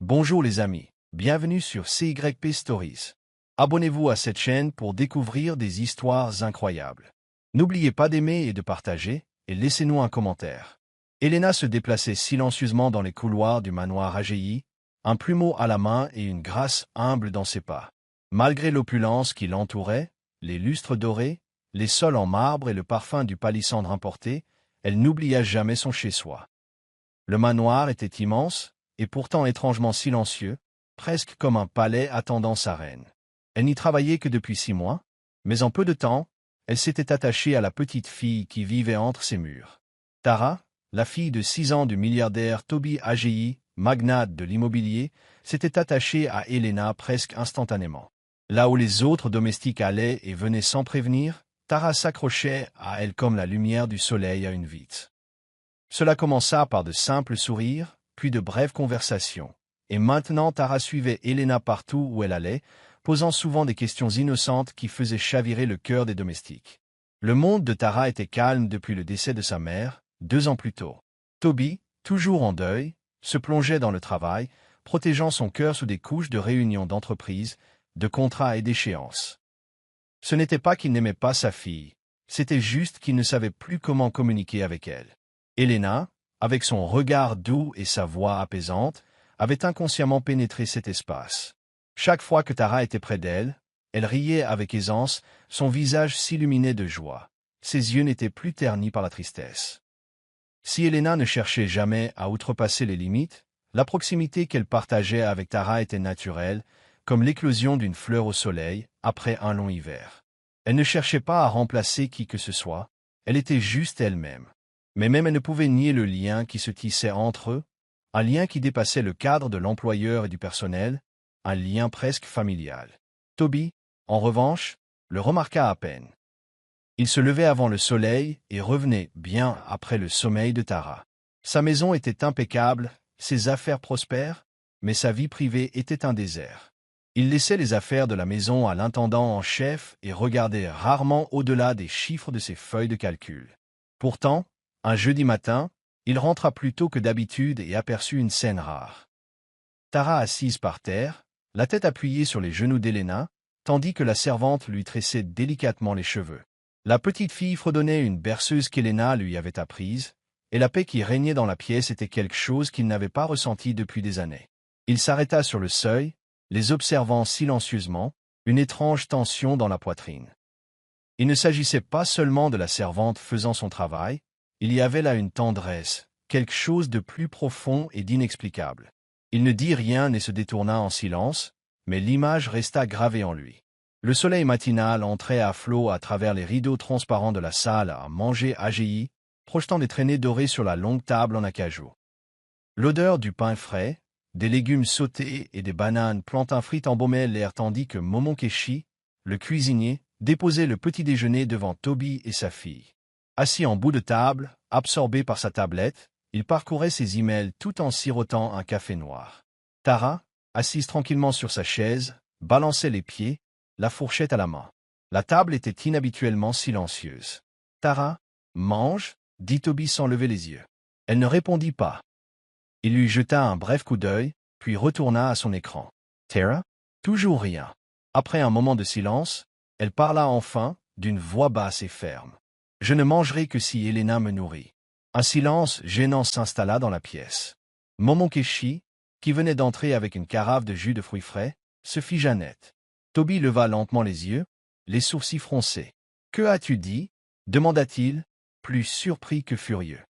Bonjour les amis, bienvenue sur CYP Stories. Abonnez-vous à cette chaîne pour découvrir des histoires incroyables. N'oubliez pas d'aimer et de partager, et laissez-nous un commentaire. Elena se déplaçait silencieusement dans les couloirs du manoir Agei, un plumeau à la main et une grâce humble dans ses pas. Malgré l'opulence qui l'entourait, les lustres dorés, les sols en marbre et le parfum du palissandre importé, elle n'oublia jamais son chez-soi. Le manoir était immense, et pourtant étrangement silencieux, presque comme un palais attendant sa reine. Elle n'y travaillait que depuis 6 mois, mais en peu de temps, elle s'était attachée à la petite fille qui vivait entre ses murs. Tara, la fille de 6 ans du milliardaire Toby Agei, magnate de l'immobilier, s'était attachée à Elena presque instantanément. Là où les autres domestiques allaient et venaient sans prévenir, Tara s'accrochait à elle comme la lumière du soleil à une vitre. Cela commença par de simples sourires, puis de brèves conversations, et maintenant Tara suivait Elena partout où elle allait, posant souvent des questions innocentes qui faisaient chavirer le cœur des domestiques. Le monde de Tara était calme depuis le décès de sa mère, 2 ans plus tôt. Toby, toujours en deuil, se plongeait dans le travail, protégeant son cœur sous des couches de réunions d'entreprise, de contrats et d'échéances. Ce n'était pas qu'il n'aimait pas sa fille, c'était juste qu'il ne savait plus comment communiquer avec elle. Elena, avec son regard doux et sa voix apaisante, avait inconsciemment pénétré cet espace. Chaque fois que Tara était près d'elle, elle riait avec aisance, son visage s'illuminait de joie. Ses yeux n'étaient plus ternis par la tristesse. Si Elena ne cherchait jamais à outrepasser les limites, la proximité qu'elle partageait avec Tara était naturelle, comme l'éclosion d'une fleur au soleil après un long hiver. Elle ne cherchait pas à remplacer qui que ce soit, elle était juste elle-même. Mais même elle ne pouvait nier le lien qui se tissait entre eux, un lien qui dépassait le cadre de l'employeur et du personnel, un lien presque familial. Toby, en revanche, le remarqua à peine. Il se levait avant le soleil et revenait bien après le sommeil de Tara. Sa maison était impeccable, ses affaires prospères, mais sa vie privée était un désert. Il laissait les affaires de la maison à l'intendant en chef et regardait rarement au-delà des chiffres de ses feuilles de calcul. Pourtant, un jeudi matin, il rentra plus tôt que d'habitude et aperçut une scène rare. Tara assise par terre, la tête appuyée sur les genoux d'Elena, tandis que la servante lui tressait délicatement les cheveux. La petite fille fredonnait une berceuse qu'Elena lui avait apprise, et la paix qui régnait dans la pièce était quelque chose qu'il n'avait pas ressenti depuis des années. Il s'arrêta sur le seuil, les observant silencieusement, une étrange tension dans la poitrine. Il ne s'agissait pas seulement de la servante faisant son travail, il y avait là une tendresse, quelque chose de plus profond et d'inexplicable. Il ne dit rien et se détourna en silence, mais l'image resta gravée en lui. Le soleil matinal entrait à flot à travers les rideaux transparents de la salle à manger Agei, projetant des traînées dorées sur la longue table en acajou. L'odeur du pain frais, des légumes sautés et des bananes plantain frites embaumaient l'air tandis que Momonkechi, le cuisinier, déposait le petit déjeuner devant Toby et sa fille. Assis en bout de table, absorbé par sa tablette, il parcourait ses emails tout en sirotant un café noir. Tara, assise tranquillement sur sa chaise, balançait les pieds, la fourchette à la main. La table était inhabituellement silencieuse. « Tara, mange » dit Toby sans lever les yeux. Elle ne répondit pas. Il lui jeta un bref coup d'œil, puis retourna à son écran. « Tara » Toujours rien. Après un moment de silence, elle parla enfin, d'une voix basse et ferme. « Je ne mangerai que si Elena me nourrit. » Un silence gênant s'installa dans la pièce. Momonkechi, qui venait d'entrer avec une carafe de jus de fruits frais, se figea net. Toby leva lentement les yeux, les sourcils froncés. « Que as-tu dit » demanda-t-il, plus surpris que furieux.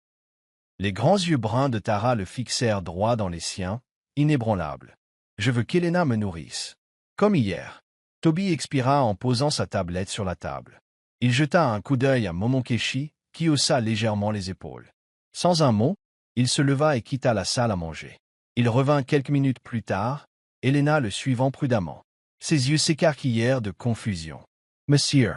Les grands yeux bruns de Tara le fixèrent droit dans les siens, inébranlables. « Je veux qu'Elena me nourrisse. » Comme hier. Toby expira en posant sa tablette sur la table. Il jeta un coup d'œil à Momonkechi, qui haussa légèrement les épaules. Sans un mot, il se leva et quitta la salle à manger. Il revint quelques minutes plus tard, Elena le suivant prudemment. Ses yeux s'écarquillèrent de confusion. « Monsieur »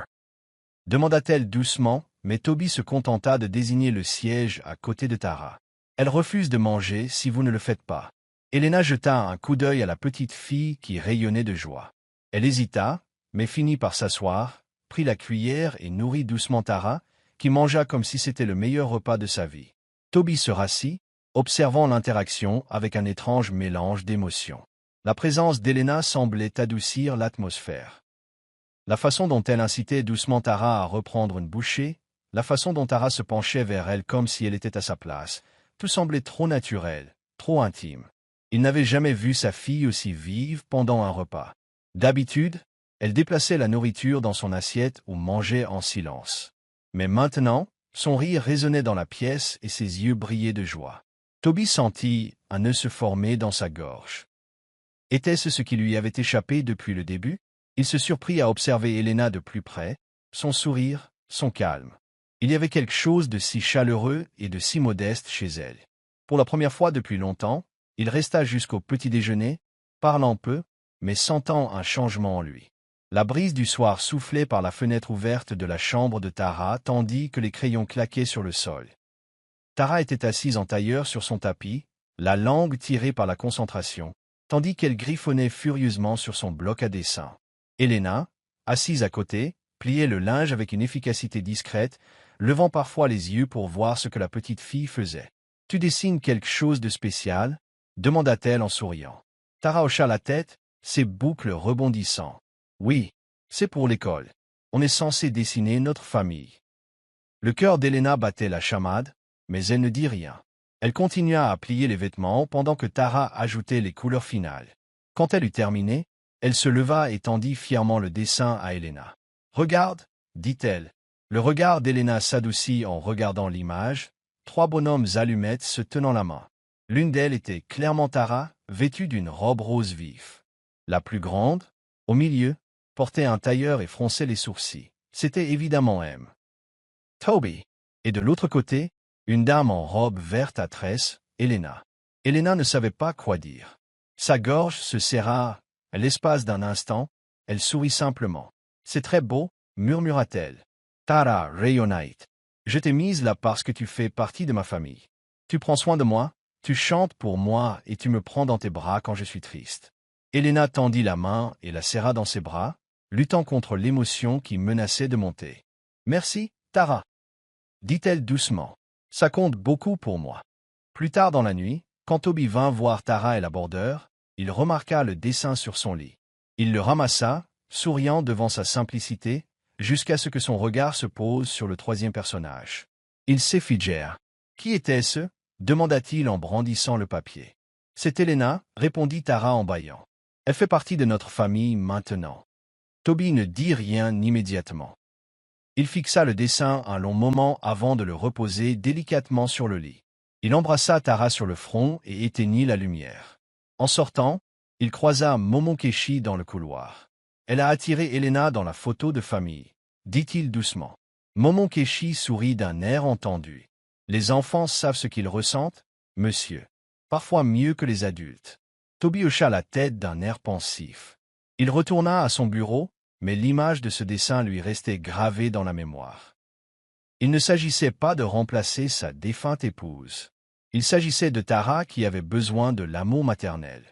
demanda-t-elle doucement, mais Toby se contenta de désigner le siège à côté de Tara. « Elle refuse de manger si vous ne le faites pas. » Elena jeta un coup d'œil à la petite fille qui rayonnait de joie. Elle hésita, mais finit par s'asseoir, prit la cuillère et nourrit doucement Tara, qui mangea comme si c'était le meilleur repas de sa vie. Toby se rassit, observant l'interaction avec un étrange mélange d'émotions. La présence d'Elena semblait adoucir l'atmosphère. La façon dont elle incitait doucement Tara à reprendre une bouchée, la façon dont Tara se penchait vers elle comme si elle était à sa place, tout semblait trop naturel, trop intime. Il n'avait jamais vu sa fille aussi vive pendant un repas. D'habitude, elle déplaçait la nourriture dans son assiette ou mangeait en silence. Mais maintenant, son rire résonnait dans la pièce et ses yeux brillaient de joie. Toby sentit un nœud se former dans sa gorge. Était-ce ce qui lui avait échappé depuis le début? Il se surprit à observer Elena de plus près, son sourire, son calme. Il y avait quelque chose de si chaleureux et de si modeste chez elle. Pour la première fois depuis longtemps, il resta jusqu'au petit déjeuner, parlant peu, mais sentant un changement en lui. La brise du soir soufflait par la fenêtre ouverte de la chambre de Tara tandis que les crayons claquaient sur le sol. Tara était assise en tailleur sur son tapis, la langue tirée par la concentration, tandis qu'elle griffonnait furieusement sur son bloc à dessin. Elena, assise à côté, pliait le linge avec une efficacité discrète, levant parfois les yeux pour voir ce que la petite fille faisait. « Tu dessines quelque chose de spécial ?» demanda-t-elle en souriant. Tara hocha la tête, ses boucles rebondissant. « Oui, c'est pour l'école. On est censé dessiner notre famille. » Le cœur d'Elena battait la chamade, mais elle ne dit rien. Elle continua à plier les vêtements pendant que Tara ajoutait les couleurs finales. Quand elle eut terminé, elle se leva et tendit fièrement le dessin à Elena. « Regarde, » dit-elle. Le regard d'Elena s'adoucit en regardant l'image, 3 bonhommes allumettes se tenant la main. L'une d'elles était clairement Tara, vêtue d'une robe rose vif. La plus grande, au milieu, portait un tailleur et fronçait les sourcils. C'était évidemment M. Toby. Et de l'autre côté, une dame en robe verte à tresses, Elena. Elena ne savait pas quoi dire. Sa gorge se serra. À l'espace d'un instant, elle sourit simplement. « C'est très beau, » murmura-t-elle. Tara rayonnait. « Je t'ai mise là parce que tu fais partie de ma famille. Tu prends soin de moi, tu chantes pour moi et tu me prends dans tes bras quand je suis triste. » Elena tendit la main et la serra dans ses bras, luttant contre l'émotion qui menaçait de monter. « Merci, Tara, » dit-elle doucement. « Ça compte beaucoup pour moi. » Plus tard dans la nuit, quand Toby vint voir Tara et la bordeur, il remarqua le dessin sur son lit. Il le ramassa, souriant devant sa simplicité, jusqu'à ce que son regard se pose sur le 3e personnage. Ils s'effigèrent. « Qui était-ce » demanda-t-il en brandissant le papier. « C'est Elena, » répondit Tara en bâillant. « Elle fait partie de notre famille maintenant. » Toby ne dit rien immédiatement. Il fixa le dessin un long moment avant de le reposer délicatement sur le lit. Il embrassa Tara sur le front et éteignit la lumière. En sortant, il croisa Momokeshi dans le couloir. « Elle a attiré Elena dans la photo de famille, » dit-il doucement. Momokeshi sourit d'un air entendu. « Les enfants savent ce qu'ils ressentent, monsieur. Parfois mieux que les adultes. » Toby hocha la tête d'un air pensif. Il retourna à son bureau, mais l'image de ce dessin lui restait gravée dans la mémoire. Il ne s'agissait pas de remplacer sa défunte épouse. Il s'agissait de Tara qui avait besoin de l'amour maternel.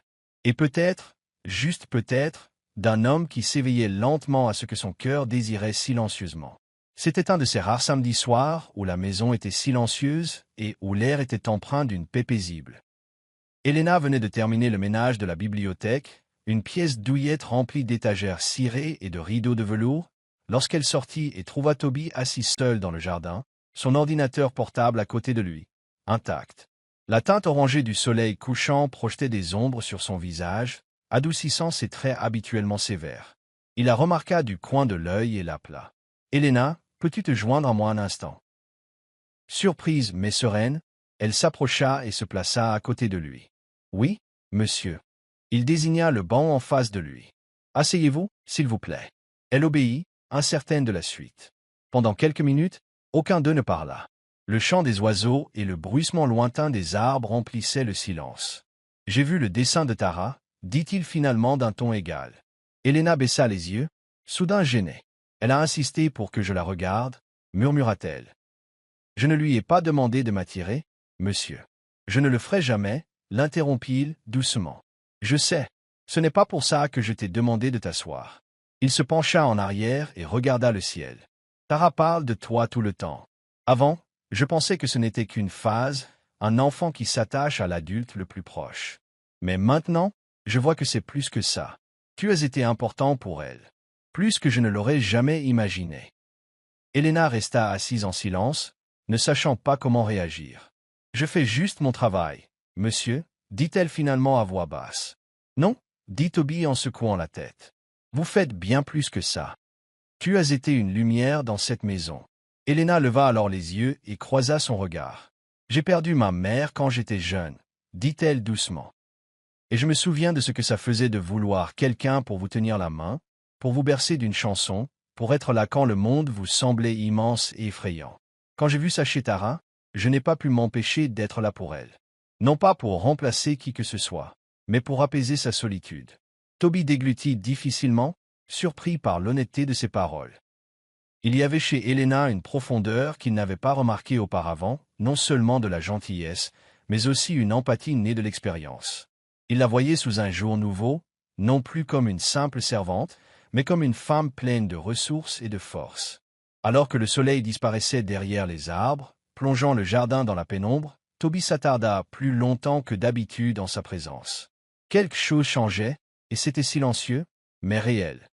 Et peut-être, juste peut-être, d'un homme qui s'éveillait lentement à ce que son cœur désirait silencieusement. C'était un de ces rares samedis soirs où la maison était silencieuse et où l'air était empreint d'une paix paisible. Elena venait de terminer le ménage de la bibliothèque, une pièce douillette remplie d'étagères cirées et de rideaux de velours, lorsqu'elle sortit et trouva Toby assis seul dans le jardin, son ordinateur portable à côté de lui, intact. La teinte orangée du soleil couchant projetait des ombres sur son visage, adoucissant ses traits habituellement sévères. Il la remarqua du coin de l'œil et l'appela. « Elena, peux-tu te joindre à moi un instant ?» Surprise mais sereine, elle s'approcha et se plaça à côté de lui. « Oui, monsieur. » Il désigna le banc en face de lui. « Asseyez-vous, s'il vous plaît. » Elle obéit, incertaine de la suite. Pendant quelques minutes, aucun d'eux ne parla. Le chant des oiseaux et le bruissement lointain des arbres remplissaient le silence. « J'ai vu le dessin de Tara, » dit-il finalement d'un ton égal. Elena baissa les yeux, soudain gênée. « Elle a insisté pour que je la regarde, » murmura-t-elle. « Je ne lui ai pas demandé de m'attirer, monsieur. »« Je ne le ferai jamais, » l'interrompit-il doucement. « Je sais, ce n'est pas pour ça que je t'ai demandé de t'asseoir. » Il se pencha en arrière et regarda le ciel. « Tara parle de toi tout le temps. Avant, je pensais que ce n'était qu'une phase, un enfant qui s'attache à l'adulte le plus proche. Mais maintenant, je vois que c'est plus que ça. Tu as été important pour elle. Plus que je ne l'aurais jamais imaginé. Elena resta assise en silence, ne sachant pas comment réagir. Je fais juste mon travail, monsieur, dit-elle finalement à voix basse. Non, dit Toby en secouant la tête. Vous faites bien plus que ça. Tu as été une lumière dans cette maison. Elena leva alors les yeux et croisa son regard. J'ai perdu ma mère quand j'étais jeune, dit-elle doucement. Et je me souviens de ce que ça faisait de vouloir quelqu'un pour vous tenir la main, pour vous bercer d'une chanson, pour être là quand le monde vous semblait immense et effrayant. Quand j'ai vu ça chez Tara, je n'ai pas pu m'empêcher d'être là pour elle. Non pas pour remplacer qui que ce soit, mais pour apaiser sa solitude. Toby déglutit difficilement, surpris par l'honnêteté de ses paroles. Il y avait chez Elena une profondeur qu'il n'avait pas remarquée auparavant, non seulement de la gentillesse, mais aussi une empathie née de l'expérience. Il la voyait sous un jour nouveau, non plus comme une simple servante, mais comme une femme pleine de ressources et de force. Alors que le soleil disparaissait derrière les arbres, plongeant le jardin dans la pénombre, Toby s'attarda plus longtemps que d'habitude en sa présence. Quelque chose changeait, et c'était silencieux, mais réel.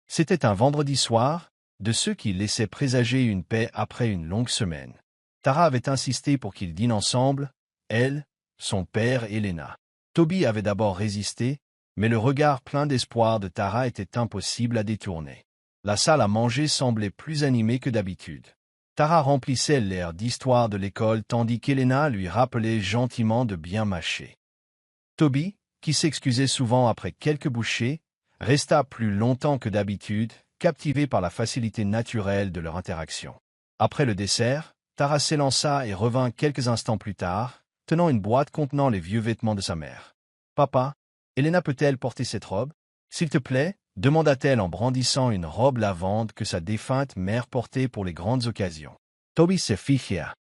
C'était un vendredi soir, de ceux qui laissaient présager une paix après une longue semaine. Tara avait insisté pour qu'ils dînent ensemble, elle, son père et Elena. Toby avait d'abord résisté, mais le regard plein d'espoir de Tara était impossible à détourner. La salle à manger semblait plus animée que d'habitude. Tara remplissait l'air d'histoire de l'école tandis qu'Elena lui rappelait gentiment de bien mâcher. Toby, qui s'excusait souvent après quelques bouchées, resta plus longtemps que d'habitude, captivé par la facilité naturelle de leur interaction. Après le dessert, Tara s'élança et revint quelques instants plus tard, tenant une boîte contenant les vieux vêtements de sa mère. « Papa, Elena peut-elle porter cette robe? S'il te plaît » demanda-t-elle en brandissant une robe lavande que sa défunte mère portait pour les grandes occasions. Toby se ficha.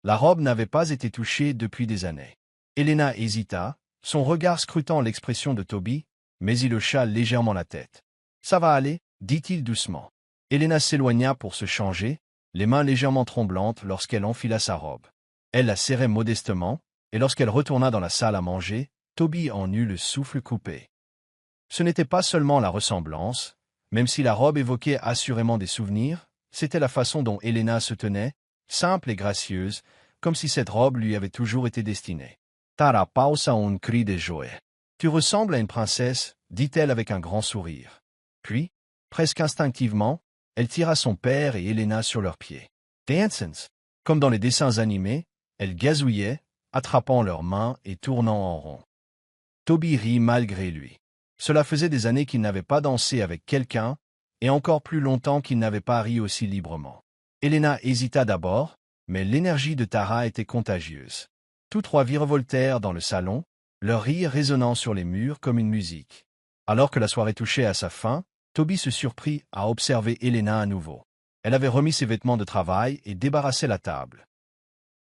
La robe n'avait pas été touchée depuis des années. Elena hésita, son regard scrutant l'expression de Toby, mais il hocha légèrement la tête. « Ça va aller » dit-il doucement. Elena s'éloigna pour se changer, les mains légèrement tremblantes lorsqu'elle enfila sa robe. Elle la serrait modestement, et lorsqu'elle retourna dans la salle à manger, Toby en eut le souffle coupé. Ce n'était pas seulement la ressemblance, même si la robe évoquait assurément des souvenirs, c'était la façon dont Elena se tenait, simple et gracieuse, comme si cette robe lui avait toujours été destinée. Tara pausa un cri de joie. « Tu ressembles à une princesse » dit-elle avec un grand sourire. Puis, presque instinctivement, elle tira son père et Elena sur leurs pieds. « Dansons » comme dans les dessins animés, elle gazouillait, attrapant leurs mains et tournant en rond. Toby rit malgré lui. Cela faisait des années qu'il n'avait pas dansé avec quelqu'un, et encore plus longtemps qu'il n'avait pas ri aussi librement. Elena hésita d'abord, mais l'énergie de Tara était contagieuse. Tous trois virevoltèrent dans le salon, leur rire résonnant sur les murs comme une musique. Alors que la soirée touchait à sa fin, Toby se surprit à observer Elena à nouveau. Elle avait remis ses vêtements de travail et débarrassé la table.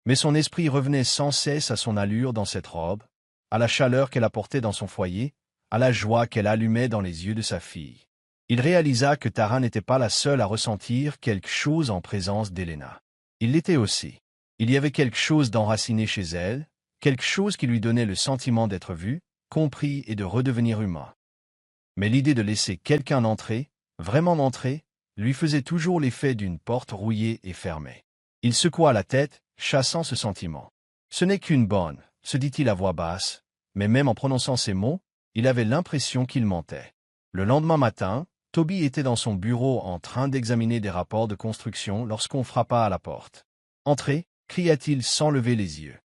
Mais son esprit revenait sans cesse à son allure dans cette robe, à la chaleur qu'elle apportait dans son foyer, à la joie qu'elle allumait dans les yeux de sa fille. Il réalisa que Tara n'était pas la seule à ressentir quelque chose en présence d'Elena. Il l'était aussi. Il y avait quelque chose d'enraciné chez elle, quelque chose qui lui donnait le sentiment d'être vu, compris et de redevenir humain. Mais l'idée de laisser quelqu'un entrer, vraiment entrer, lui faisait toujours l'effet d'une porte rouillée et fermée. Il secoua la tête, chassant ce sentiment. « Ce n'est qu'une bonne » se dit-il à voix basse, mais même en prononçant ces mots, il avait l'impression qu'il mentait. Le lendemain matin, Toby était dans son bureau en train d'examiner des rapports de construction lorsqu'on frappa à la porte. « Entrez » cria-t-il sans lever les yeux.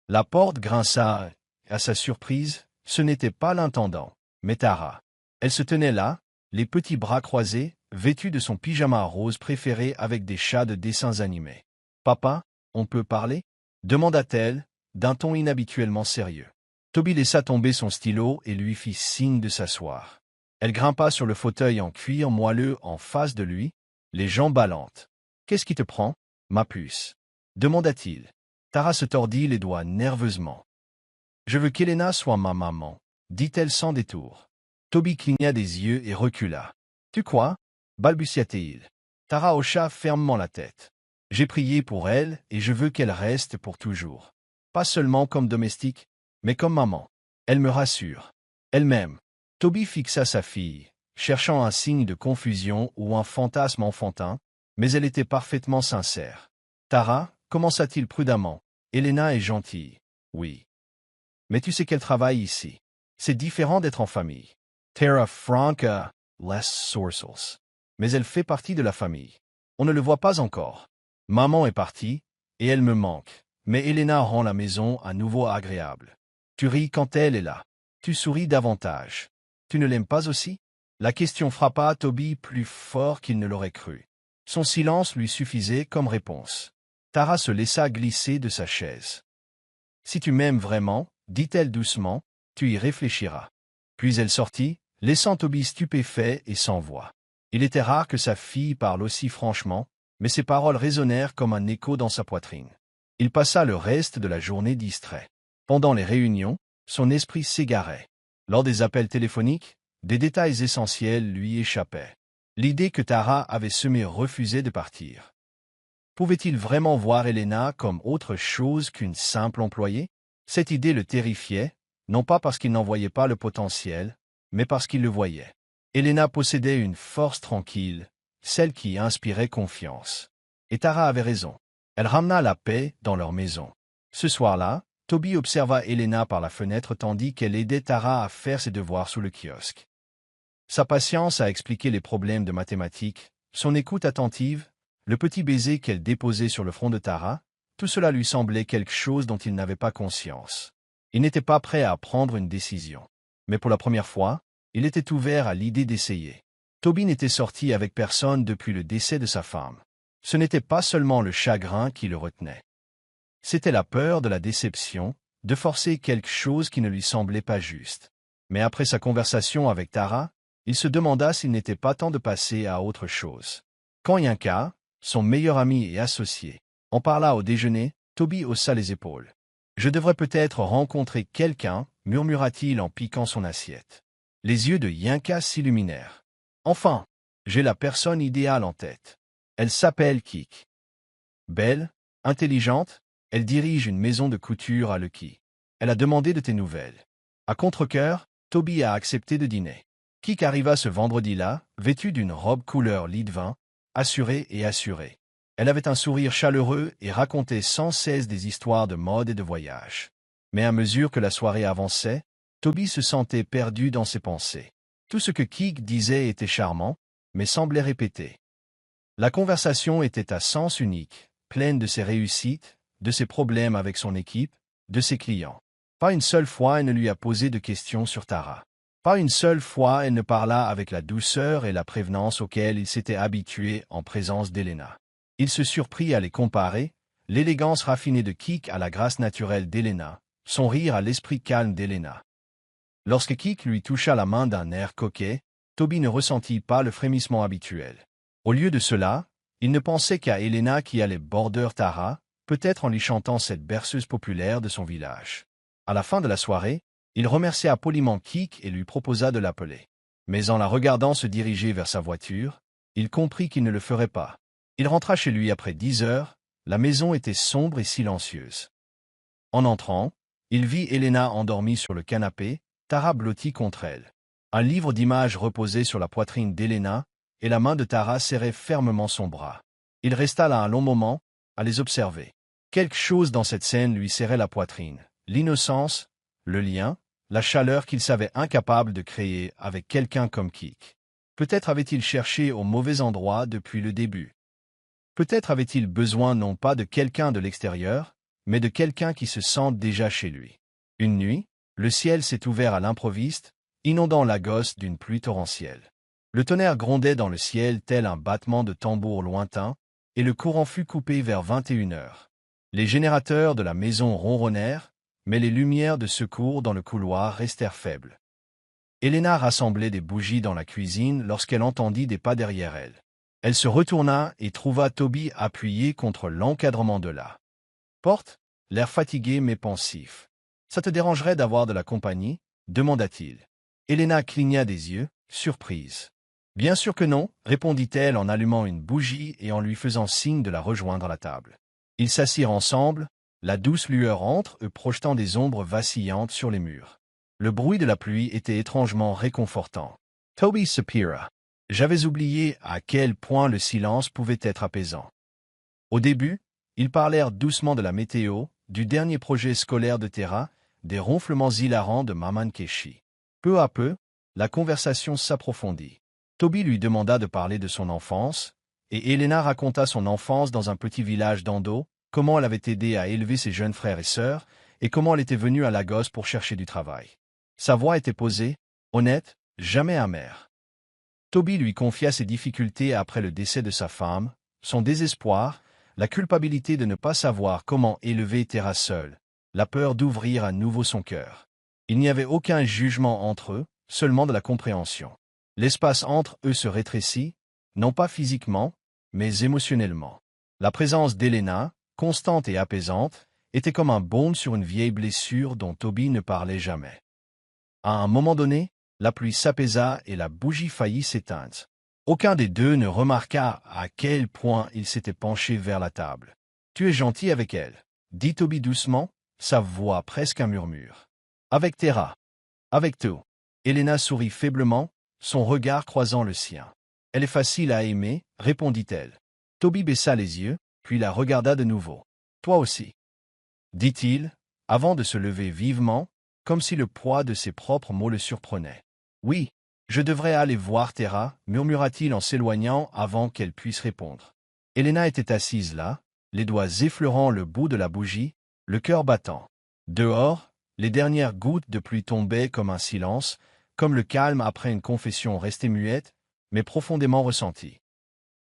La porte grinça, et à sa surprise, ce n'était pas l'intendant, mais Tara. Elle se tenait là, les petits bras croisés, vêtue de son pyjama rose préféré avec des chats de dessins animés. « Papa, on peut parler » demanda-t-elle, d'un ton inhabituellement sérieux. Toby laissa tomber son stylo et lui fit signe de s'asseoir. Elle grimpa sur le fauteuil en cuir moelleux en face de lui, les jambes ballantes. « Qu'est-ce qui te prend, ma puce » demanda-t-il. Tara se tordit les doigts nerveusement. « Je veux qu'Elena soit ma maman » dit-elle sans détour. Toby cligna des yeux et recula. « Tu quoi » balbutia-t-il. Tara hocha fermement la tête. « J'ai prié pour elle et je veux qu'elle reste pour toujours. pas seulement comme domestique, mais comme maman. Elle me rassure. Elle m'aime. Toby fixa sa fille, cherchant un signe de confusion ou un fantasme enfantin, mais elle était parfaitement sincère. Tara, commença-t-il prudemment, Elena est gentille. Oui. Mais tu sais qu'elle travaille ici. C'est différent d'être en famille. Terra Franca, less sourcils. Mais elle fait partie de la famille. On ne le voit pas encore. Maman est partie, et elle me manque. Mais Elena rend la maison à nouveau agréable. Tu ris quand elle est là. Tu souris davantage. Tu ne l'aimes pas aussi? La question frappa Toby plus fort qu'il ne l'aurait cru. Son silence lui suffisait comme réponse. Tara se laissa glisser de sa chaise. Si tu m'aimes vraiment, dit-elle doucement, tu y réfléchiras. Puis elle sortit, laissant Toby stupéfait et sans voix. Il était rare que sa fille parle aussi franchement, mais ses paroles résonnèrent comme un écho dans sa poitrine. Il passa le reste de la journée distrait. Pendant les réunions, son esprit s'égarait. Lors des appels téléphoniques, des détails essentiels lui échappaient. L'idée que Tara avait semée refusait de partir. Pouvait-il vraiment voir Elena comme autre chose qu'une simple employée? Cette idée le terrifiait, non pas parce qu'il n'en voyait pas le potentiel, mais parce qu'il le voyait. Elena possédait une force tranquille, celle qui inspirait confiance. Et Tara avait raison. Elle ramena la paix dans leur maison. Ce soir-là, Toby observa Elena par la fenêtre tandis qu'elle aidait Tara à faire ses devoirs sous le kiosque. Sa patience à expliquer les problèmes de mathématiques, son écoute attentive, le petit baiser qu'elle déposait sur le front de Tara, tout cela lui semblait quelque chose dont il n'avait pas conscience. Il n'était pas prêt à prendre une décision. Mais pour la première fois, il était ouvert à l'idée d'essayer. Toby n'était sorti avec personne depuis le décès de sa femme. Ce n'était pas seulement le chagrin qui le retenait. C'était la peur de la déception, de forcer quelque chose qui ne lui semblait pas juste. Mais après sa conversation avec Tara, il se demanda s'il n'était pas temps de passer à autre chose. Quand Yinka, son meilleur ami et associé, en parla au déjeuner, Toby haussa les épaules. « Je devrais peut-être rencontrer quelqu'un, murmura-t-il en piquant son assiette. Les yeux de Yinka s'illuminèrent. « Enfin, j'ai la personne idéale en tête. Elle s'appelle Kik. Belle, intelligente, elle dirige une maison de couture à Lucky. Elle a demandé de tes nouvelles. » À contre-cœur, Toby a accepté de dîner. Kik arriva ce vendredi-là, vêtue d'une robe couleur lit de vin, assurée et assurée. Elle avait un sourire chaleureux et racontait sans cesse des histoires de mode et de voyage. Mais à mesure que la soirée avançait, Toby se sentait perdu dans ses pensées. Tout ce que Kik disait était charmant, mais semblait répété. La conversation était à sens unique, pleine de ses réussites, de ses problèmes avec son équipe, de ses clients. Pas une seule fois elle ne lui a posé de questions sur Tara. Pas une seule fois elle ne parla avec la douceur et la prévenance auxquelles il s'était habitué en présence d'Elena. Il se surprit à les comparer, l'élégance raffinée de Kik à la grâce naturelle d'Elena, son rire à l'esprit calme d'Elena. Lorsque Kik lui toucha la main d'un air coquet, Toby ne ressentit pas le frémissement habituel. Au lieu de cela, il ne pensait qu'à Elena qui allait border Tara, peut-être en lui chantant cette berceuse populaire de son village. À la fin de la soirée, il remercia poliment Kik et lui proposa de l'appeler. Mais en la regardant se diriger vers sa voiture, il comprit qu'il ne le ferait pas. Il rentra chez lui après 10 heures, la maison était sombre et silencieuse. En entrant, il vit Elena endormie sur le canapé, Tara blottie contre elle. Un livre d'images reposait sur la poitrine d'Elena, et la main de Tara serrait fermement son bras. Il resta là un long moment, à les observer. Quelque chose dans cette scène lui serrait la poitrine. L'innocence, le lien, la chaleur qu'il savait incapable de créer avec quelqu'un comme Kik. Peut-être avait-il cherché au mauvais endroit depuis le début. Peut-être avait-il besoin non pas de quelqu'un de l'extérieur, mais de quelqu'un qui se sente déjà chez lui. Une nuit, le ciel s'est ouvert à l'improviste, inondant Lagos d'une pluie torrentielle. Le tonnerre grondait dans le ciel tel un battement de tambour lointain, et le courant fut coupé vers 21 heures. Les générateurs de la maison ronronnèrent, mais les lumières de secours dans le couloir restèrent faibles. Elena rassemblait des bougies dans la cuisine lorsqu'elle entendit des pas derrière elle. Elle se retourna et trouva Toby appuyé contre l'encadrement de la porte, l'air fatigué mais pensif. « Ça te dérangerait d'avoir de la compagnie ?» demanda-t-il. Elena cligna des yeux, surprise. « Bien sûr que non » répondit-elle en allumant une bougie et en lui faisant signe de la rejoindre à la table. Ils s'assirent ensemble, la douce lueur entre eux projetant des ombres vacillantes sur les murs. Le bruit de la pluie était étrangement réconfortant. Toby soupira. J'avais oublié à quel point le silence pouvait être apaisant. Au début, ils parlèrent doucement de la météo, du dernier projet scolaire de Tera, des ronflements hilarants de Maman Keshi. Peu à peu, la conversation s'approfondit. Toby lui demanda de parler de son enfance, et Elena raconta son enfance dans un petit village d'Ando, comment elle avait aidé à élever ses jeunes frères et sœurs, et comment elle était venue à Lagos pour chercher du travail. Sa voix était posée, honnête, jamais amère. Toby lui confia ses difficultés après le décès de sa femme, son désespoir, la culpabilité de ne pas savoir comment élever Tera seule, la peur d'ouvrir à nouveau son cœur. Il n'y avait aucun jugement entre eux, seulement de la compréhension. L'espace entre eux se rétrécit, non pas physiquement, mais émotionnellement. La présence d'Elena, constante et apaisante, était comme un baume sur une vieille blessure dont Toby ne parlait jamais. À un moment donné, la pluie s'apaisa et la bougie faillit s'éteindre. Aucun des deux ne remarqua à quel point il s'était penché vers la table. « Tu es gentil avec elle » dit Toby doucement, sa voix presque un murmure. « Avec Tera. Avec tout. » Elena sourit faiblement, son regard croisant le sien. « Elle est facile à aimer, répondit-elle. Toby baissa les yeux, puis la regarda de nouveau. « Toi aussi. » dit-il, avant de se lever vivement, comme si le poids de ses propres mots le surprenait. « Oui, je devrais aller voir Tera, murmura-t-il en s'éloignant avant qu'elle puisse répondre. Elena était assise là, les doigts effleurant le bout de la bougie, le cœur battant. Dehors, les dernières gouttes de pluie tombaient comme un silence, comme le calme après une confession restée muette, mais profondément ressentie.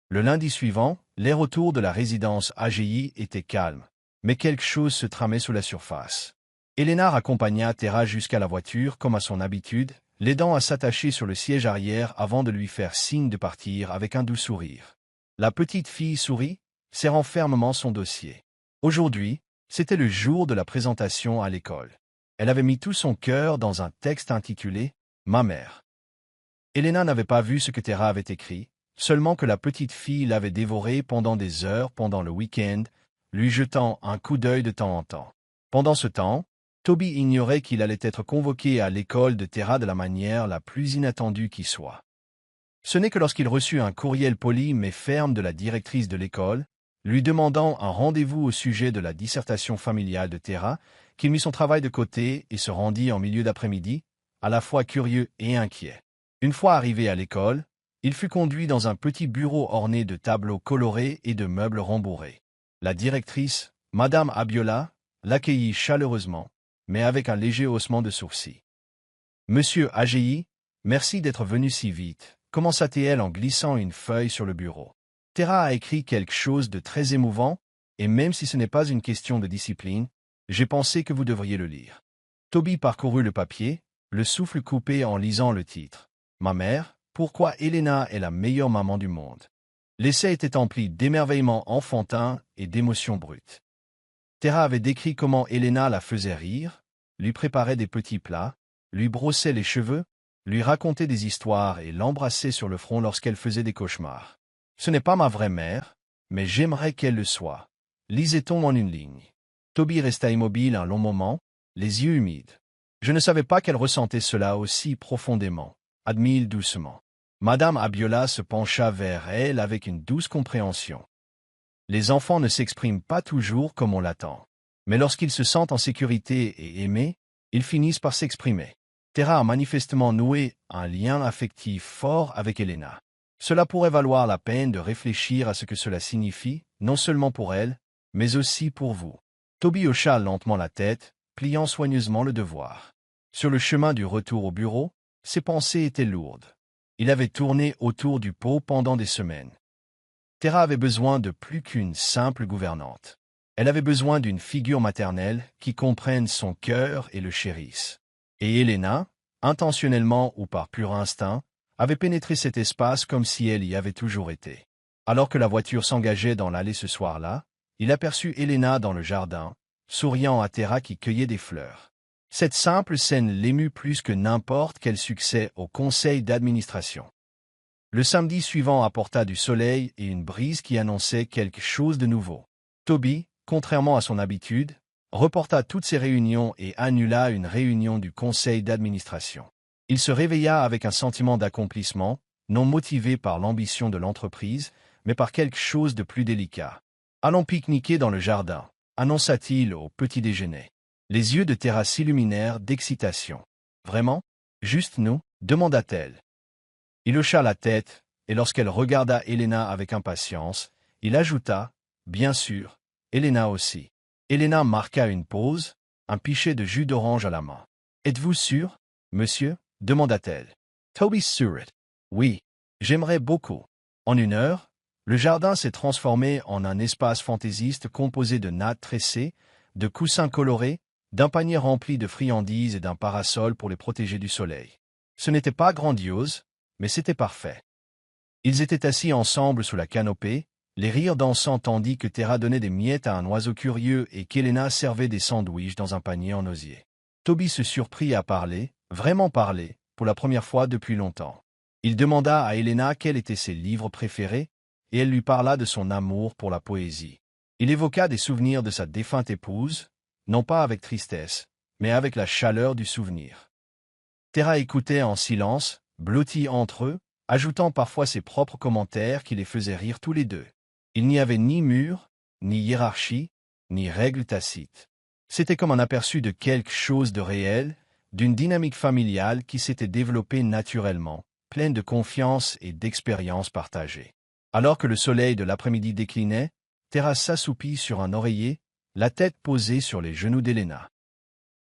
Le lundi suivant, l'air autour de la résidence AGI était calme, mais quelque chose se tramait sous la surface. Elena raccompagna Tera jusqu'à la voiture comme à son habitude, l'aidant à s'attacher sur le siège arrière avant de lui faire signe de partir avec un doux sourire. La petite fille sourit, serrant fermement son dossier. Aujourd'hui, c'était le jour de la présentation à l'école. Elle avait mis tout son cœur dans un texte intitulé « Ma mère ». Elena n'avait pas vu ce que Tera avait écrit, seulement que la petite fille l'avait dévoré pendant des heures pendant le week-end, lui jetant un coup d'œil de temps en temps. Pendant ce temps, Toby ignorait qu'il allait être convoqué à l'école de Tera de la manière la plus inattendue qui soit. Ce n'est que lorsqu'il reçut un courriel poli mais ferme de la directrice de l'école, lui demandant un rendez-vous au sujet de la dissertation familiale de Tera, qu'il mit son travail de côté et se rendit en milieu d'après-midi, à la fois curieux et inquiet. Une fois arrivé à l'école, il fut conduit dans un petit bureau orné de tableaux colorés et de meubles rembourrés. La directrice, Madame Abiola, l'accueillit chaleureusement, mais avec un léger haussement de sourcils. « Monsieur AGI, merci d'être venu si vite », commença-t-elle en glissant une feuille sur le bureau. « Tera a écrit quelque chose de très émouvant, et même si ce n'est pas une question de discipline, j'ai pensé que vous devriez le lire. » Toby parcourut le papier, le souffle coupé en lisant le titre. « Ma mère, pourquoi Elena est la meilleure maman du monde ?» L'essai était empli d'émerveillement enfantin et d'émotions brutes. Tera avait décrit comment Elena la faisait rire, lui préparait des petits plats, lui brossait les cheveux, lui racontait des histoires et l'embrassait sur le front lorsqu'elle faisait des cauchemars. « Ce n'est pas ma vraie mère, mais j'aimerais qu'elle le soit. » Lisait-on en une ligne. Toby resta immobile un long moment, les yeux humides. « Je ne savais pas qu'elle ressentait cela aussi profondément, » admit-il doucement. Madame Abiola se pencha vers elle avec une douce compréhension. Les enfants ne s'expriment pas toujours comme on l'attend. Mais lorsqu'ils se sentent en sécurité et aimés, ils finissent par s'exprimer. Tera a manifestement noué un lien affectif fort avec Elena. Cela pourrait valoir la peine de réfléchir à ce que cela signifie, non seulement pour elle, mais aussi pour vous. Toby hocha lentement la tête, pliant soigneusement le devoir. Sur le chemin du retour au bureau, ses pensées étaient lourdes. Il avait tourné autour du pot pendant des semaines. Tera avait besoin de plus qu'une simple gouvernante. Elle avait besoin d'une figure maternelle qui comprenne son cœur et le chérisse. Et Elena, intentionnellement ou par pur instinct, avait pénétré cet espace comme si elle y avait toujours été. Alors que la voiture s'engageait dans l'allée ce soir-là, il aperçut Elena dans le jardin, souriant à Tera qui cueillait des fleurs. Cette simple scène l'émut plus que n'importe quel succès au conseil d'administration. Le samedi suivant apporta du soleil et une brise qui annonçait quelque chose de nouveau. Toby, contrairement à son habitude, reporta toutes ses réunions et annula une réunion du conseil d'administration. Il se réveilla avec un sentiment d'accomplissement, non motivé par l'ambition de l'entreprise, mais par quelque chose de plus délicat. « Allons pique-niquer dans le jardin », annonça-t-il au petit déjeuner. Les yeux de Tara s'illuminèrent d'excitation. « Vraiment? Juste nous ?» demanda-t-elle. Il hocha la tête, et lorsqu'elle regarda Helena avec impatience, il ajouta « Bien sûr, Helena aussi. » Helena marqua une pause, un pichet de jus d'orange à la main. « Êtes-vous sûr, monsieur ?» demanda-t-elle. Toby sourit. « Oui, j'aimerais beaucoup. » En 1 heure, le jardin s'est transformé en un espace fantaisiste composé de nattes tressées, de coussins colorés, d'un panier rempli de friandises et d'un parasol pour les protéger du soleil. Ce n'était pas grandiose, mais c'était parfait. Ils étaient assis ensemble sous la canopée, les rires dansant tandis que Tara donnait des miettes à un oiseau curieux et qu'Helena servait des sandwichs dans un panier en osier. Toby se surprit à parler, vraiment parler, pour la première fois depuis longtemps. Il demanda à Helena quels étaient ses livres préférés, et elle lui parla de son amour pour la poésie. Il évoqua des souvenirs de sa défunte épouse, non pas avec tristesse, mais avec la chaleur du souvenir. Tara écoutait en silence, blottis entre eux, ajoutant parfois ses propres commentaires qui les faisaient rire tous les deux. Il n'y avait ni mur, ni hiérarchie, ni règles tacites. C'était comme un aperçu de quelque chose de réel, d'une dynamique familiale qui s'était développée naturellement, pleine de confiance et d'expérience partagée. Alors que le soleil de l'après-midi déclinait, Tara s'assoupit sur un oreiller, la tête posée sur les genoux d'Helena.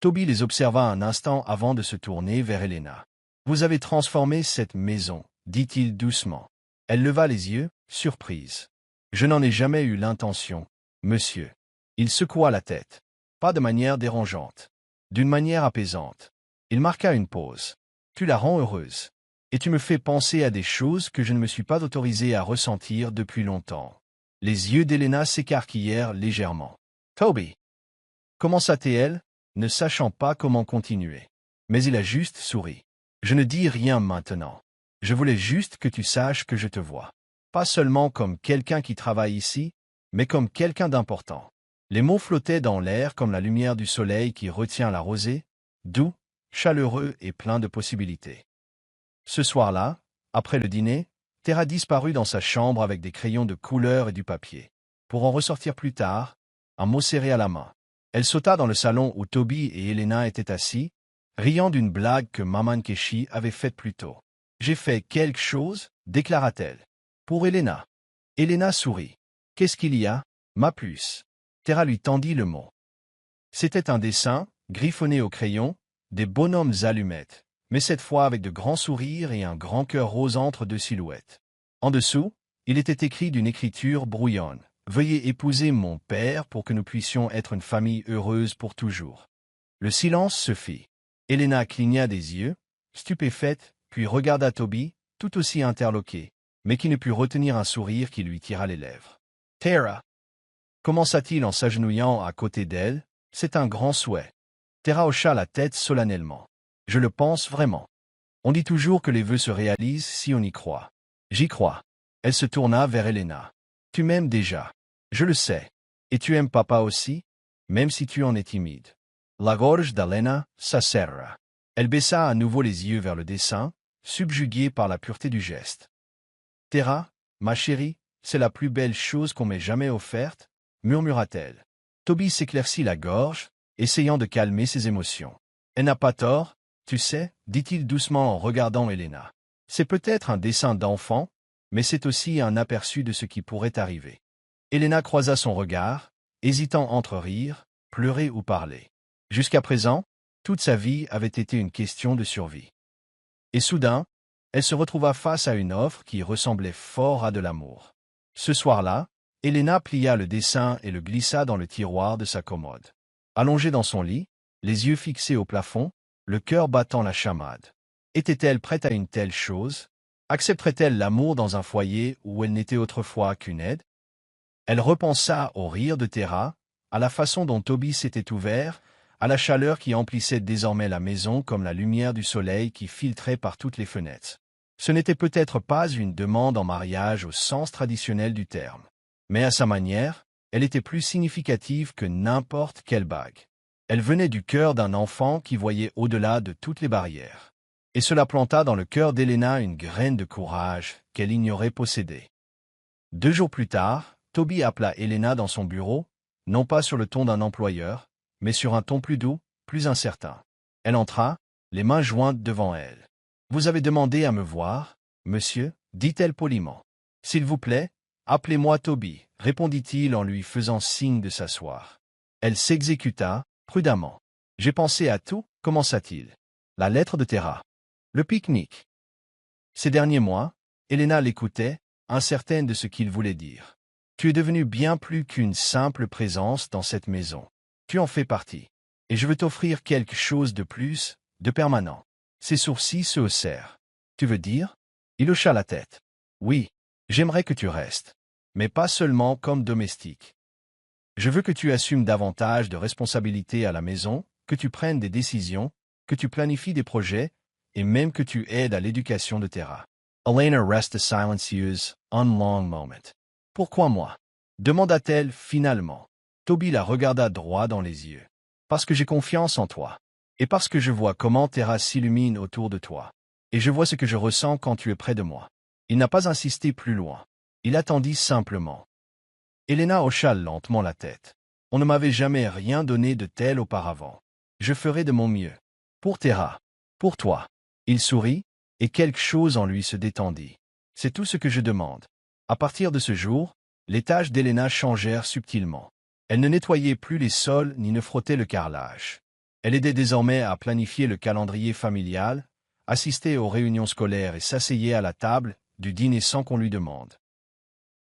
Toby les observa un instant avant de se tourner vers Helena. « Vous avez transformé cette maison, » dit-il doucement. Elle leva les yeux, surprise. « Je n'en ai jamais eu l'intention, monsieur. » Il secoua la tête. Pas de manière dérangeante. D'une manière apaisante. Il marqua une pause. « Tu la rends heureuse. Et tu me fais penser à des choses que je ne me suis pas autorisé à ressentir depuis longtemps. » Les yeux d'Helena s'écarquillèrent légèrement. « Toby !» commença-t-elle, ne sachant pas comment continuer. Mais il a juste souri. « Je ne dis rien maintenant. Je voulais juste que tu saches que je te vois. Pas seulement comme quelqu'un qui travaille ici, mais comme quelqu'un d'important. » Les mots flottaient dans l'air comme la lumière du soleil qui retient la rosée, doux, chaleureux et plein de possibilités. Ce soir-là, après le dîner, Tara disparut dans sa chambre avec des crayons de couleur et du papier. Pour en ressortir plus tard, un mot serré à la main. Elle sauta dans le salon où Toby et Helena étaient assis, riant d'une blague que Maman Keshi avait faite plus tôt. « J'ai fait quelque chose » déclara-t-elle. « Pour Helena. » Helena sourit. « Qu'est-ce qu'il y a, ma puce ?» Tara lui tendit le mot. C'était un dessin, griffonné au crayon, des bonhommes allumettes, mais cette fois avec de grands sourires et un grand cœur rose entre deux silhouettes. En dessous, il était écrit d'une écriture brouillonne. « Veuillez épouser mon père pour que nous puissions être une famille heureuse pour toujours. » Le silence se fit. Helena cligna des yeux, stupéfaite, puis regarda Toby, tout aussi interloqué, mais qui ne put retenir un sourire qui lui tira les lèvres. « Tara !» commença-t-il en s'agenouillant à côté d'elle, « c'est un grand souhait. » Tara hocha la tête solennellement. « Je le pense vraiment. On dit toujours que les vœux se réalisent si on y croit. J'y crois. » Elle se tourna vers Helena. « Tu m'aimes déjà. Je le sais. Et tu aimes papa aussi, même si tu en es timide. » La gorge d'Helena s'asserra. Elle baissa à nouveau les yeux vers le dessin, subjuguée par la pureté du geste. « Tara, ma chérie, c'est la plus belle chose qu'on m'ait jamais offerte, » murmura-t-elle. Toby s'éclaircit la gorge, essayant de calmer ses émotions. « Elle n'a pas tort, tu sais, dit-il doucement en regardant Helena. C'est peut-être un dessin d'enfant, mais c'est aussi un aperçu de ce qui pourrait arriver. » Helena croisa son regard, hésitant entre rire, pleurer ou parler. Jusqu'à présent, toute sa vie avait été une question de survie. Et soudain, elle se retrouva face à une offre qui ressemblait fort à de l'amour. Ce soir-là, Helena plia le dessin et le glissa dans le tiroir de sa commode. Allongée dans son lit, les yeux fixés au plafond, le cœur battant la chamade. Était-elle prête à une telle chose? Accepterait-elle l'amour dans un foyer où elle n'était autrefois qu'une aide? Elle repensa au rire de Tara, à la façon dont Toby s'était ouvert, à la chaleur qui emplissait désormais la maison comme la lumière du soleil qui filtrait par toutes les fenêtres. Ce n'était peut-être pas une demande en mariage au sens traditionnel du terme. Mais à sa manière, Elle était plus significative que n'importe quelle bague. Elle venait du cœur d'un enfant qui voyait au-delà de toutes les barrières. Et cela planta dans le cœur d'Helena une graine de courage qu'elle ignorait posséder. 2 jours plus tard, Toby appela Helena dans son bureau, non pas sur le ton d'un employeur, mais sur un ton plus doux, plus incertain. Elle entra, les mains jointes devant elle. « Vous avez demandé à me voir, monsieur ?» dit-elle poliment. « S'il vous plaît, appelez-moi Toby, répondit-il en lui faisant signe de s'asseoir. Elle s'exécuta, prudemment. « J'ai pensé à tout, commença-t-il. La lettre de Tara. Le pique-nique. » Ces derniers mois, Helena l'écoutait, incertaine de ce qu'il voulait dire. « Tu es devenu bien plus qu'une simple présence dans cette maison. Tu en fais partie. Et je veux t'offrir quelque chose de plus, de permanent. » Ses sourcils se haussèrent. « Tu veux dire ?» Il hocha la tête. « Oui, j'aimerais que tu restes. Mais pas seulement comme domestique. Je veux que tu assumes davantage de responsabilités à la maison, que tu prennes des décisions, que tu planifies des projets, et même que tu aides à l'éducation de Tara. » Helena resta silencieuse un long moment. « Pourquoi moi ?» demanda-t-elle finalement. Toby la regarda droit dans les yeux. « Parce que j'ai confiance en toi. Et parce que je vois comment Tara s'illumine autour de toi. Et je vois ce que je ressens quand tu es près de moi. » Il n'a pas insisté plus loin. Il attendit simplement. Helena hocha lentement la tête. « On ne m'avait jamais rien donné de tel auparavant. Je ferai de mon mieux. Pour Tara. Pour toi. » Il sourit, et quelque chose en lui se détendit. « C'est tout ce que je demande. » À partir de ce jour, les tâches d'Helena changèrent subtilement. Elle ne nettoyait plus les sols ni ne frottait le carrelage. Elle aidait désormais à planifier le calendrier familial, assistait aux réunions scolaires et s'asseyait à la table du dîner sans qu'on lui demande.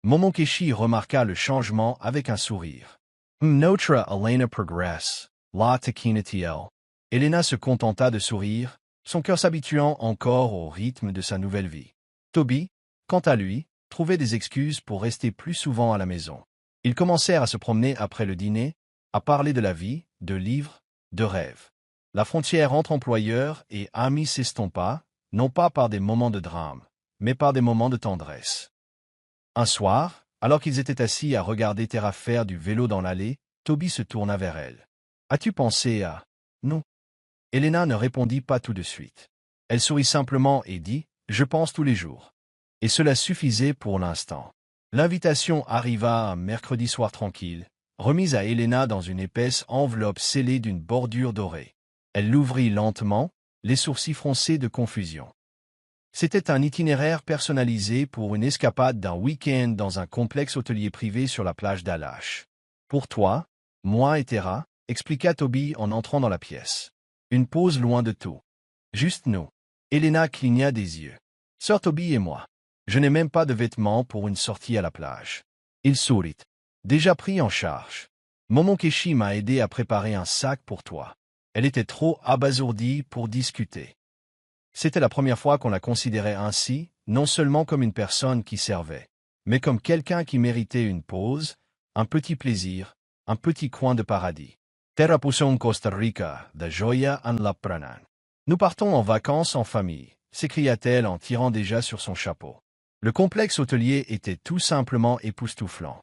Momokeshi remarqua le changement avec un sourire. « Notre Helena progresse, la taquina-t-il. » Helena se contenta de sourire, son cœur s'habituant encore au rythme de sa nouvelle vie. Toby, quant à lui, trouvait des excuses pour rester plus souvent à la maison. Ils commencèrent à se promener après le dîner, à parler de la vie, de livres, de rêves. La frontière entre employeurs et amis s'estompa, non pas par des moments de drame, mais par des moments de tendresse. Un soir, alors qu'ils étaient assis à regarder Tara faire du vélo dans l'allée, Toby se tourna vers elle. « As-tu pensé à... » « Non. » Helena ne répondit pas tout de suite. Elle sourit simplement et dit « Je pense tous les jours. » Et cela suffisait pour l'instant. L'invitation arriva un mercredi soir tranquille, remise à Helena dans une épaisse enveloppe scellée d'une bordure dorée. Elle l'ouvrit lentement, les sourcils froncés de confusion. C'était un itinéraire personnalisé pour une escapade d'un week-end dans un complexe hôtelier privé sur la plage d'Alache. « Pour toi, moi et Tara, » expliqua Toby en entrant dans la pièce. Une pause loin de tout. Juste nous. Helena cligna des yeux. « Sœur Toby et moi. Je n'ai même pas de vêtements pour une sortie à la plage. » Il sourit. « Déjà pris en charge. Momokeshi m'a aidé à préparer un sac pour toi. » Elle était trop abasourdie pour discuter. C'était la première fois qu'on la considérait ainsi, non seulement comme une personne qui servait, mais comme quelqu'un qui méritait une pause, un petit plaisir, un petit coin de paradis. Tara pusong Costa Rica, da joya en la pranan. Nous partons en vacances en famille, s'écria-t-elle en tirant déjà sur son chapeau. Le complexe hôtelier était tout simplement époustouflant.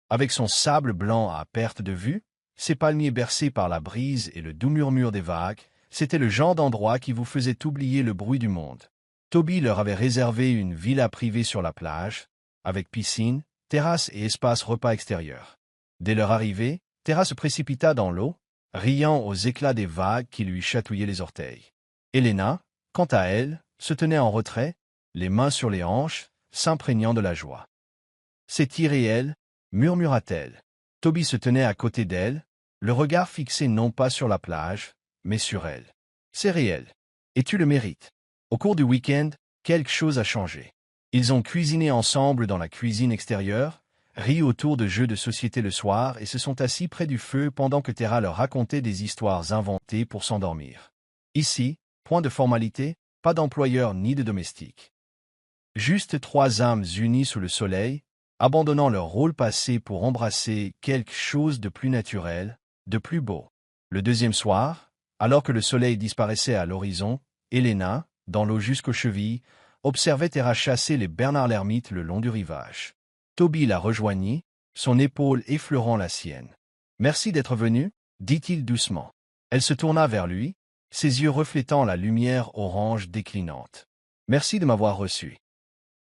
Avec son sable blanc à perte de vue, ses palmiers bercés par la brise et le doux murmure des vagues, c'était le genre d'endroit qui vous faisait oublier le bruit du monde. Toby leur avait réservé une villa privée sur la plage, avec piscine, terrasse et espace repas extérieur. Dès leur arrivée, Tara se précipita dans l'eau, riant aux éclats des vagues qui lui chatouillaient les orteils. Helena, quant à elle, se tenait en retrait, les mains sur les hanches, s'imprégnant de la joie. « C'est irréel, » murmura-t-elle. Toby se tenait à côté d'elle, le regard fixé non pas sur la plage, mais sur elle. « C'est réel. Et tu le mérites. » Au cours du week-end, quelque chose a changé. Ils ont cuisiné ensemble dans la cuisine extérieure, ri autour de jeux de société le soir et se sont assis près du feu pendant que Tara leur racontait des histoires inventées pour s'endormir. Ici, point de formalité, pas d'employeur ni de domestique. Juste 3 âmes unies sous le soleil, abandonnant leur rôle passé pour embrasser quelque chose de plus naturel, de plus beau. Le deuxième soir, alors que le soleil disparaissait à l'horizon, Helena, dans l'eau jusqu'aux chevilles, observait Tara chasser les bernard l'ermite le long du rivage. Toby la rejoignit, son épaule effleurant la sienne. « Merci d'être venu, dit-il doucement. Elle se tourna vers lui, ses yeux reflétant la lumière orange déclinante. « Merci de m'avoir reçu. »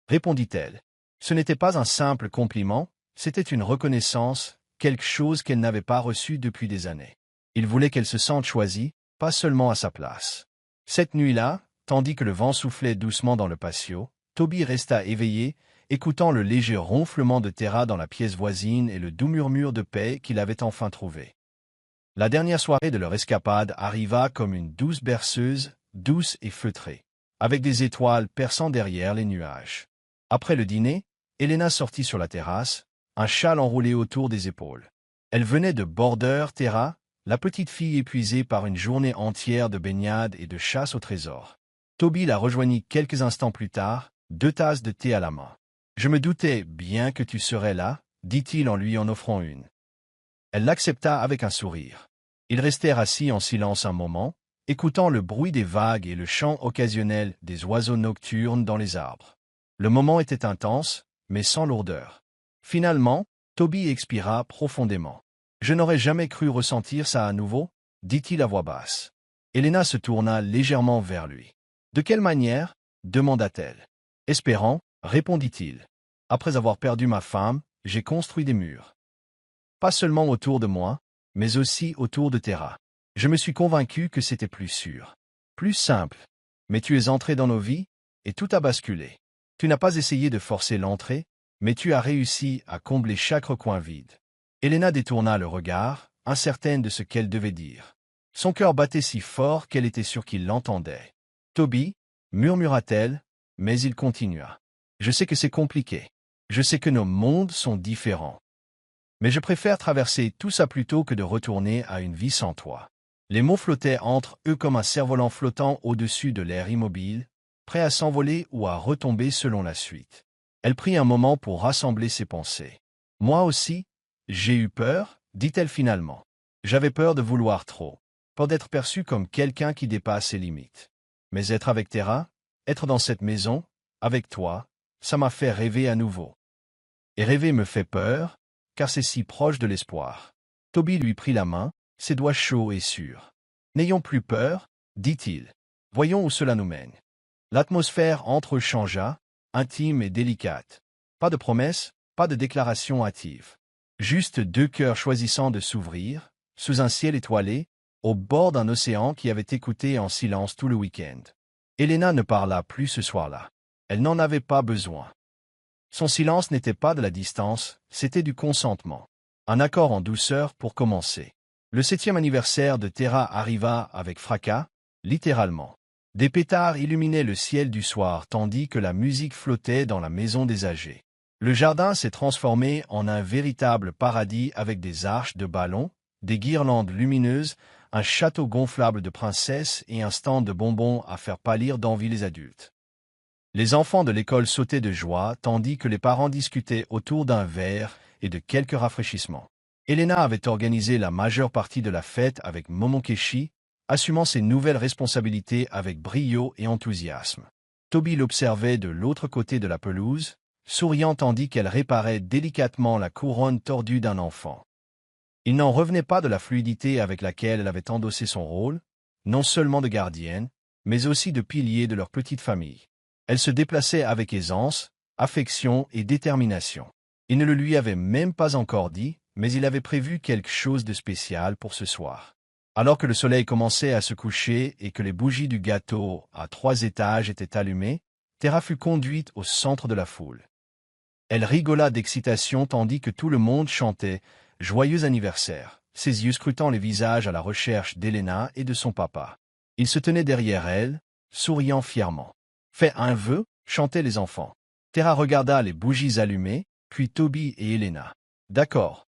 Répondit-elle. Ce n'était pas un simple compliment, c'était une reconnaissance, quelque chose qu'elle n'avait pas reçu depuis des années. Il voulait qu'elle se sente choisie, pas seulement à sa place. Cette nuit-là, tandis que le vent soufflait doucement dans le patio, Toby resta éveillé, écoutant le léger ronflement de Tara dans la pièce voisine et le doux murmure de paix qu'il avait enfin trouvé. La dernière soirée de leur escapade arriva comme une douce berceuse, douce et feutrée, avec des étoiles perçant derrière les nuages. Après le dîner, Helena sortit sur la terrasse, un châle enroulé autour des épaules. Elle venait de Border Terra, la petite fille épuisée par une journée entière de baignade et de chasse au trésor. Toby la rejoignit quelques instants plus tard, 2 tasses de thé à la main. « Je me doutais bien que tu serais là, » dit-il en lui en offrant une. Elle l'accepta avec un sourire. Ils restèrent assis en silence un moment, écoutant le bruit des vagues et le chant occasionnel des oiseaux nocturnes dans les arbres. Le moment était intense, mais sans lourdeur. Finalement, Toby expira profondément. « Je n'aurais jamais cru ressentir ça à nouveau, » dit-il à voix basse. Helena se tourna légèrement vers lui. « De quelle manière » demanda-t-elle. « Espérant, » répondit-il. « Après avoir perdu ma femme, j'ai construit des murs. Pas seulement autour de moi, mais aussi autour de Tara. Je me suis convaincu que c'était plus sûr, plus simple. Mais tu es entré dans nos vies, et tout a basculé. Tu n'as pas essayé de forcer l'entrée, mais tu as réussi à combler chaque recoin vide. » Helena détourna le regard, incertaine de ce qu'elle devait dire. Son cœur battait si fort qu'elle était sûre qu'il l'entendait. « Toby, » murmura-t-elle, mais il continua. « Je sais que c'est compliqué. Je sais que nos mondes sont différents. Mais je préfère traverser tout ça plutôt que de retourner à une vie sans toi. » Les mots flottaient entre eux comme un cerf-volant flottant au-dessus de l'air immobile, prêt à s'envoler ou à retomber selon la suite. Elle prit un moment pour rassembler ses pensées. « Moi aussi, j'ai eu peur, » dit-elle finalement. « J'avais peur de vouloir trop, peur d'être perçue comme quelqu'un qui dépasse ses limites. Mais être avec Tara, être dans cette maison, avec toi, ça m'a fait rêver à nouveau. Et rêver me fait peur, car c'est si proche de l'espoir. » Toby lui prit la main, ses doigts chauds et sûrs. « N'ayons plus peur, » dit-il. « Voyons où cela nous mène. » L'atmosphère entre eux changea, intime et délicate. Pas de promesses, pas de déclarations hâtives. Juste 2 cœurs choisissant de s'ouvrir, sous un ciel étoilé, au bord d'un océan qui avait écouté en silence tout le week-end. Helena ne parla plus ce soir-là. Elle n'en avait pas besoin. Son silence n'était pas de la distance, c'était du consentement. Un accord en douceur pour commencer. Le 7e anniversaire de Tara arriva avec fracas, littéralement. Des pétards illuminaient le ciel du soir tandis que la musique flottait dans la maison des âgés. Le jardin s'est transformé en un véritable paradis avec des arches de ballons, des guirlandes lumineuses, un château gonflable de princesses et un stand de bonbons à faire pâlir d'envie les adultes. Les enfants de l'école sautaient de joie tandis que les parents discutaient autour d'un verre et de quelques rafraîchissements. Helena avait organisé la majeure partie de la fête avec Momokeshi, assumant ses nouvelles responsabilités avec brio et enthousiasme. Toby l'observait de l'autre côté de la pelouse, souriant tandis qu'elle réparait délicatement la couronne tordue d'un enfant. Il n'en revenait pas de la fluidité avec laquelle elle avait endossé son rôle, non seulement de gardienne, mais aussi de pilier de leur petite famille. Elle se déplaçait avec aisance, affection et détermination. Il ne le lui avait même pas encore dit, mais il avait prévu quelque chose de spécial pour ce soir. Alors que le soleil commençait à se coucher et que les bougies du gâteau à 3 étages étaient allumées, Tara fut conduite au centre de la foule. Elle rigola d'excitation tandis que tout le monde chantait « Joyeux anniversaire », ses yeux scrutant les visages à la recherche d'Helena et de son papa. Il se tenait derrière elle, souriant fièrement. « Fais un vœu » chantaient les enfants. Tara regarda les bougies allumées, puis Toby et Helena. « D'accord »,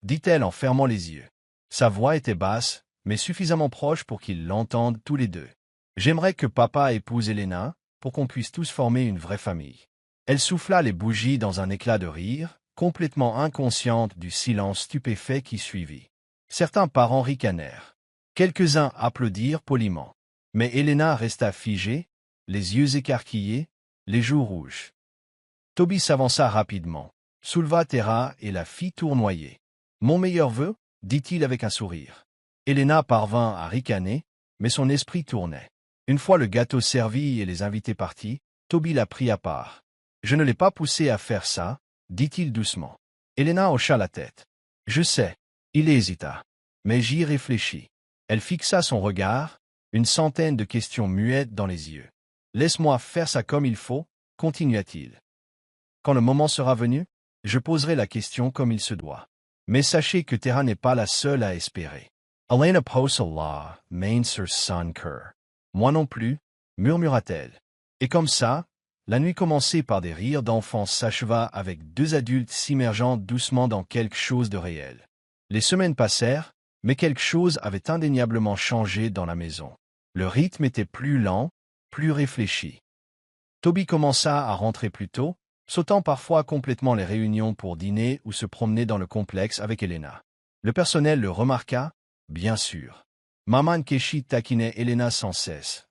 dit-elle en fermant les yeux. Sa voix était basse, mais suffisamment proche pour qu'ils l'entendent tous les deux. « J'aimerais que papa épouse Helena, pour qu'on puisse tous former une vraie famille. » Elle souffla les bougies dans un éclat de rire, complètement inconsciente du silence stupéfait qui suivit. Certains parents ricanèrent. Quelques-uns applaudirent poliment. Mais Helena resta figée, les yeux écarquillés, les joues rouges. Toby s'avança rapidement. souleva Terra et la fit tournoyer. « Mon meilleur vœu » dit-il avec un sourire. Elena parvint à ricaner, mais son esprit tournait. Une fois le gâteau servi et les invités partis, Toby la prit à part. « Je ne l'ai pas poussé à faire ça, » dit-il doucement. Elena hocha la tête. « Je sais. » Il hésita. Mais j'y réfléchis. Elle fixa son regard, une centaine de questions muettes dans les yeux. « Laisse-moi faire ça comme il faut, » continua-t-il. « Quand le moment sera venu, je poserai la question comme il se doit. Mais sachez que Terra n'est pas la seule à espérer. » Elena pose la main sur son cœur. « Moi non plus, » murmura-t-elle. Et comme ça, la nuit commencée par des rires d'enfants s'acheva avec deux adultes s'immergeant doucement dans quelque chose de réel. Les semaines passèrent, mais quelque chose avait indéniablement changé dans la maison. Le rythme était plus lent, plus réfléchi. Toby commença à rentrer plus tôt, sautant parfois complètement les réunions pour dîner ou se promener dans le complexe avec Elena. Le personnel le remarqua, bien sûr. Maman Keshi taquinait Elena sans cesse.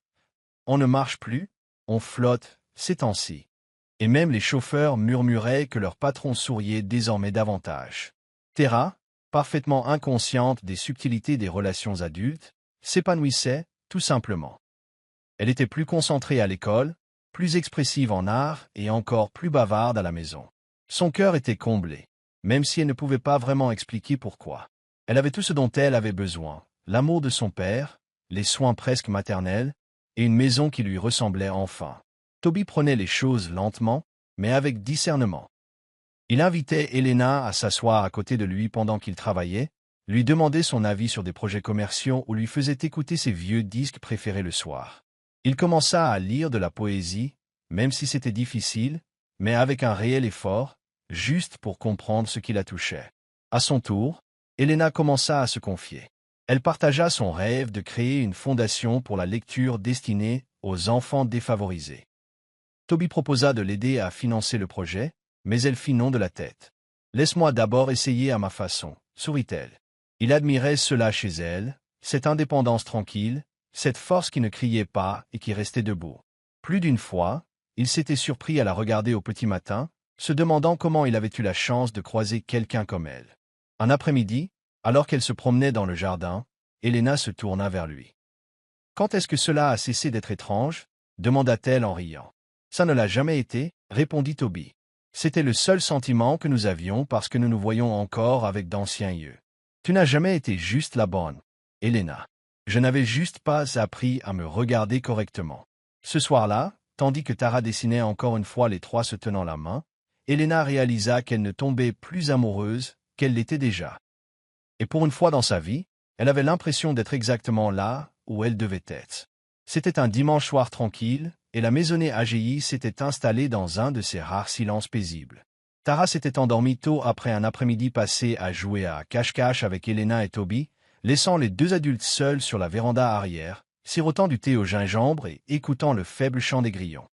On ne marche plus, on flotte, ces temps-ci. Et même les chauffeurs murmuraient que leur patron souriait désormais davantage. Terra, parfaitement inconsciente des subtilités des relations adultes, s'épanouissait, tout simplement. Elle était plus concentrée à l'école, plus expressive en art et encore plus bavarde à la maison. Son cœur était comblé, même si elle ne pouvait pas vraiment expliquer pourquoi. Elle avait tout ce dont elle avait besoin, l'amour de son père, les soins presque maternels, et une maison qui lui ressemblait enfin. Toby prenait les choses lentement, mais avec discernement. Il invitait Elena à s'asseoir à côté de lui pendant qu'il travaillait, lui demandait son avis sur des projets commerciaux ou lui faisait écouter ses vieux disques préférés le soir. Il commença à lire de la poésie, même si c'était difficile, mais avec un réel effort, juste pour comprendre ce qui la touchait. À son tour, Elena commença à se confier. Elle partagea son rêve de créer une fondation pour la lecture destinée aux enfants défavorisés. Toby proposa de l'aider à financer le projet, mais elle fit non de la tête. « Laisse-moi d'abord essayer à ma façon, » sourit-elle. Il admirait cela chez elle, cette indépendance tranquille, cette force qui ne criait pas et qui restait debout. Plus d'une fois, il s'était surpris à la regarder au petit matin, se demandant comment il avait eu la chance de croiser quelqu'un comme elle. Un après-midi, alors qu'elle se promenait dans le jardin, Elena se tourna vers lui. « Quand est-ce que cela a cessé d'être étrange ?» demanda-t-elle en riant. « Ça ne l'a jamais été, » répondit Toby. « C'était le seul sentiment que nous avions parce que nous nous voyons encore avec d'anciens yeux. Tu n'as jamais été juste la bonne, Elena. Je n'avais juste pas appris à me regarder correctement. » Ce soir-là, tandis que Tara dessinait encore une fois les trois se tenant la main, Elena réalisa qu'elle ne tombait plus amoureuse qu'elle l'était déjà. Et pour une fois dans sa vie, elle avait l'impression d'être exactement là où elle devait être. C'était un dimanche soir tranquille, et la maisonnée AGI s'était installée dans un de ces rares silences paisibles. Tara s'était endormie tôt après un après-midi passé à jouer à cache-cache avec Elena et Toby, laissant les deux adultes seuls sur la véranda arrière, sirotant du thé au gingembre et écoutant le faible chant des grillons.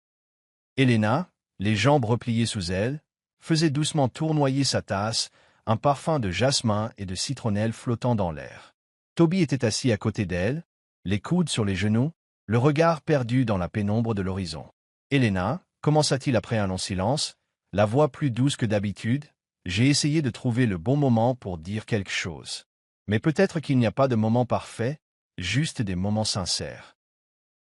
Elena, les jambes repliées sous elle, faisait doucement tournoyer sa tasse, un parfum de jasmin et de citronnelle flottant dans l'air. Toby était assis à côté d'elle, les coudes sur les genoux, le regard perdu dans la pénombre de l'horizon. « Elena, » commença-t-il après un long silence, la voix plus douce que d'habitude, « j'ai essayé de trouver le bon moment pour dire quelque chose. Mais peut-être qu'il n'y a pas de moment parfait, juste des moments sincères. »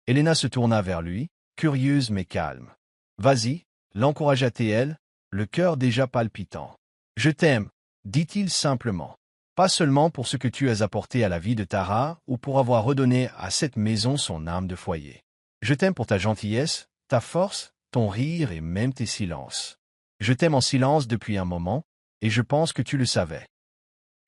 Elena se tourna vers lui, curieuse mais calme. « Vas-y, » l'encouragea-t-elle, le cœur déjà palpitant. « Je t'aime, » dit-il simplement. Pas seulement pour ce que tu as apporté à la vie de Tara ou pour avoir redonné à cette maison son âme de foyer. Je t'aime pour ta gentillesse, ta force, ton rire et même tes silences. Je t'aime en silence depuis un moment, et je pense que tu le savais.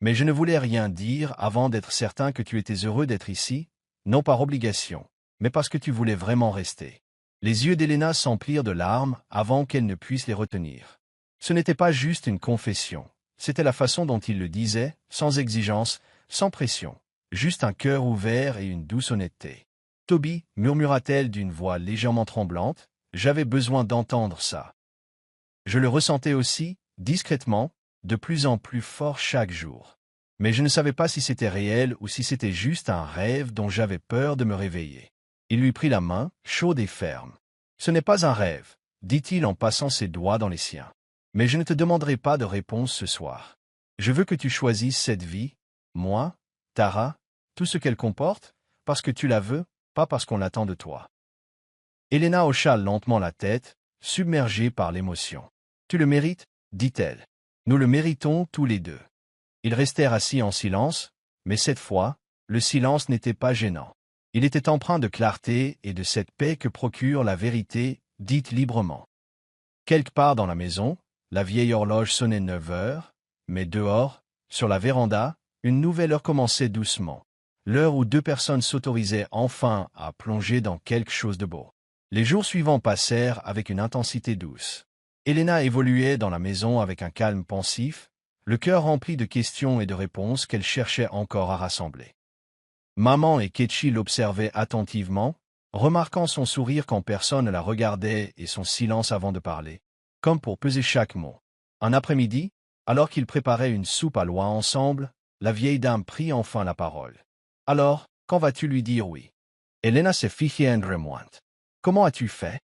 Mais je ne voulais rien dire avant d'être certain que tu étais heureux d'être ici, non par obligation, mais parce que tu voulais vraiment rester. » Les yeux d'Elena s'emplirent de larmes avant qu'elle ne puisse les retenir. Ce n'était pas juste une confession. C'était la façon dont il le disait, sans exigence, sans pression, juste un cœur ouvert et une douce honnêteté. « Toby, » murmura-t-elle d'une voix légèrement tremblante, « j'avais besoin d'entendre ça. » Je le ressentais aussi, discrètement, de plus en plus fort chaque jour. Mais je ne savais pas si c'était réel ou si c'était juste un rêve dont j'avais peur de me réveiller. Il lui prit la main, chaude et ferme. « Ce n'est pas un rêve, » dit-il en passant ses doigts dans les siens. « Mais je ne te demanderai pas de réponse ce soir. Je veux que tu choisisses cette vie, moi, Tara, tout ce qu'elle comporte, parce que tu la veux, pas parce qu'on l'attend de toi. Elena hocha lentement la tête, submergée par l'émotion. Tu le mérites, dit-elle. Nous le méritons tous les deux. Ils restèrent assis en silence, mais cette fois, le silence n'était pas gênant. Il était empreint de clarté et de cette paix que procure la vérité, dite librement. Quelque part dans la maison, la vieille horloge sonnait 9 heures, mais dehors, sur la véranda, une nouvelle heure commençait doucement. L'heure où deux personnes s'autorisaient enfin à plonger dans quelque chose de beau. Les jours suivants passèrent avec une intensité douce. Elena évoluait dans la maison avec un calme pensif, le cœur rempli de questions et de réponses qu'elle cherchait encore à rassembler. Maman et Ketchi l'observaient attentivement, remarquant son sourire quand personne ne la regardait et son silence avant de parler, comme pour peser chaque mot. Un après-midi, alors qu'ils préparaient une soupe à l'oie ensemble, la vieille dame prit enfin la parole. « Alors, quand vas-tu lui dire oui ?» Elena se fichait en remointe. « Comment as-tu fait ?»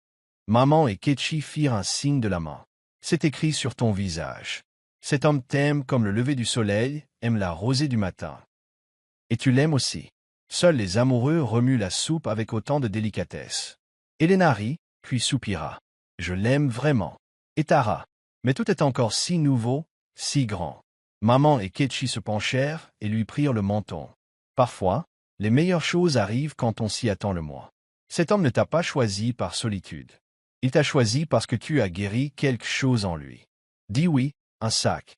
Maman et Ketchi firent un signe de la main. « C'est écrit sur ton visage. Cet homme t'aime comme le lever du soleil aime la rosée du matin. Et tu l'aimes aussi. » Seuls les amoureux remuent la soupe avec autant de délicatesse. Elena rit, puis soupira. « Je l'aime vraiment. » Et Tara. Mais tout est encore si nouveau, si grand. Maman et Ketchi se penchèrent et lui prirent le menton. Parfois, les meilleures choses arrivent quand on s'y attend le moins. Cet homme ne t'a pas choisi par solitude. Il t'a choisi parce que tu as guéri quelque chose en lui. Dis oui, un sac.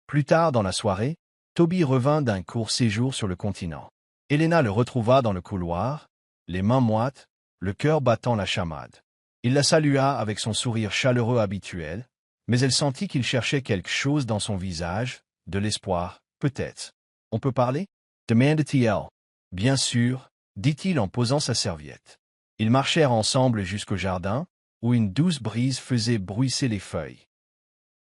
Plus tard dans la soirée, Toby revint d'un court séjour sur le continent. Elena le retrouva dans le couloir, les mains moites, le cœur battant la chamade. Il la salua avec son sourire chaleureux habituel, mais elle sentit qu'il cherchait quelque chose dans son visage, de l'espoir, peut-être. « On peut parler » demanda-t-il. « Bien sûr, » dit-il en posant sa serviette. Ils marchèrent ensemble jusqu'au jardin, où une douce brise faisait bruisser les feuilles.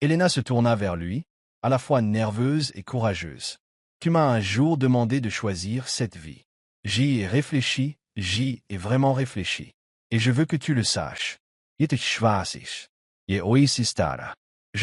Elena se tourna vers lui, à la fois nerveuse et courageuse. « Tu m'as un jour demandé de choisir cette vie. J'y ai réfléchi, j'y ai vraiment réfléchi. Et je veux que tu le saches. Je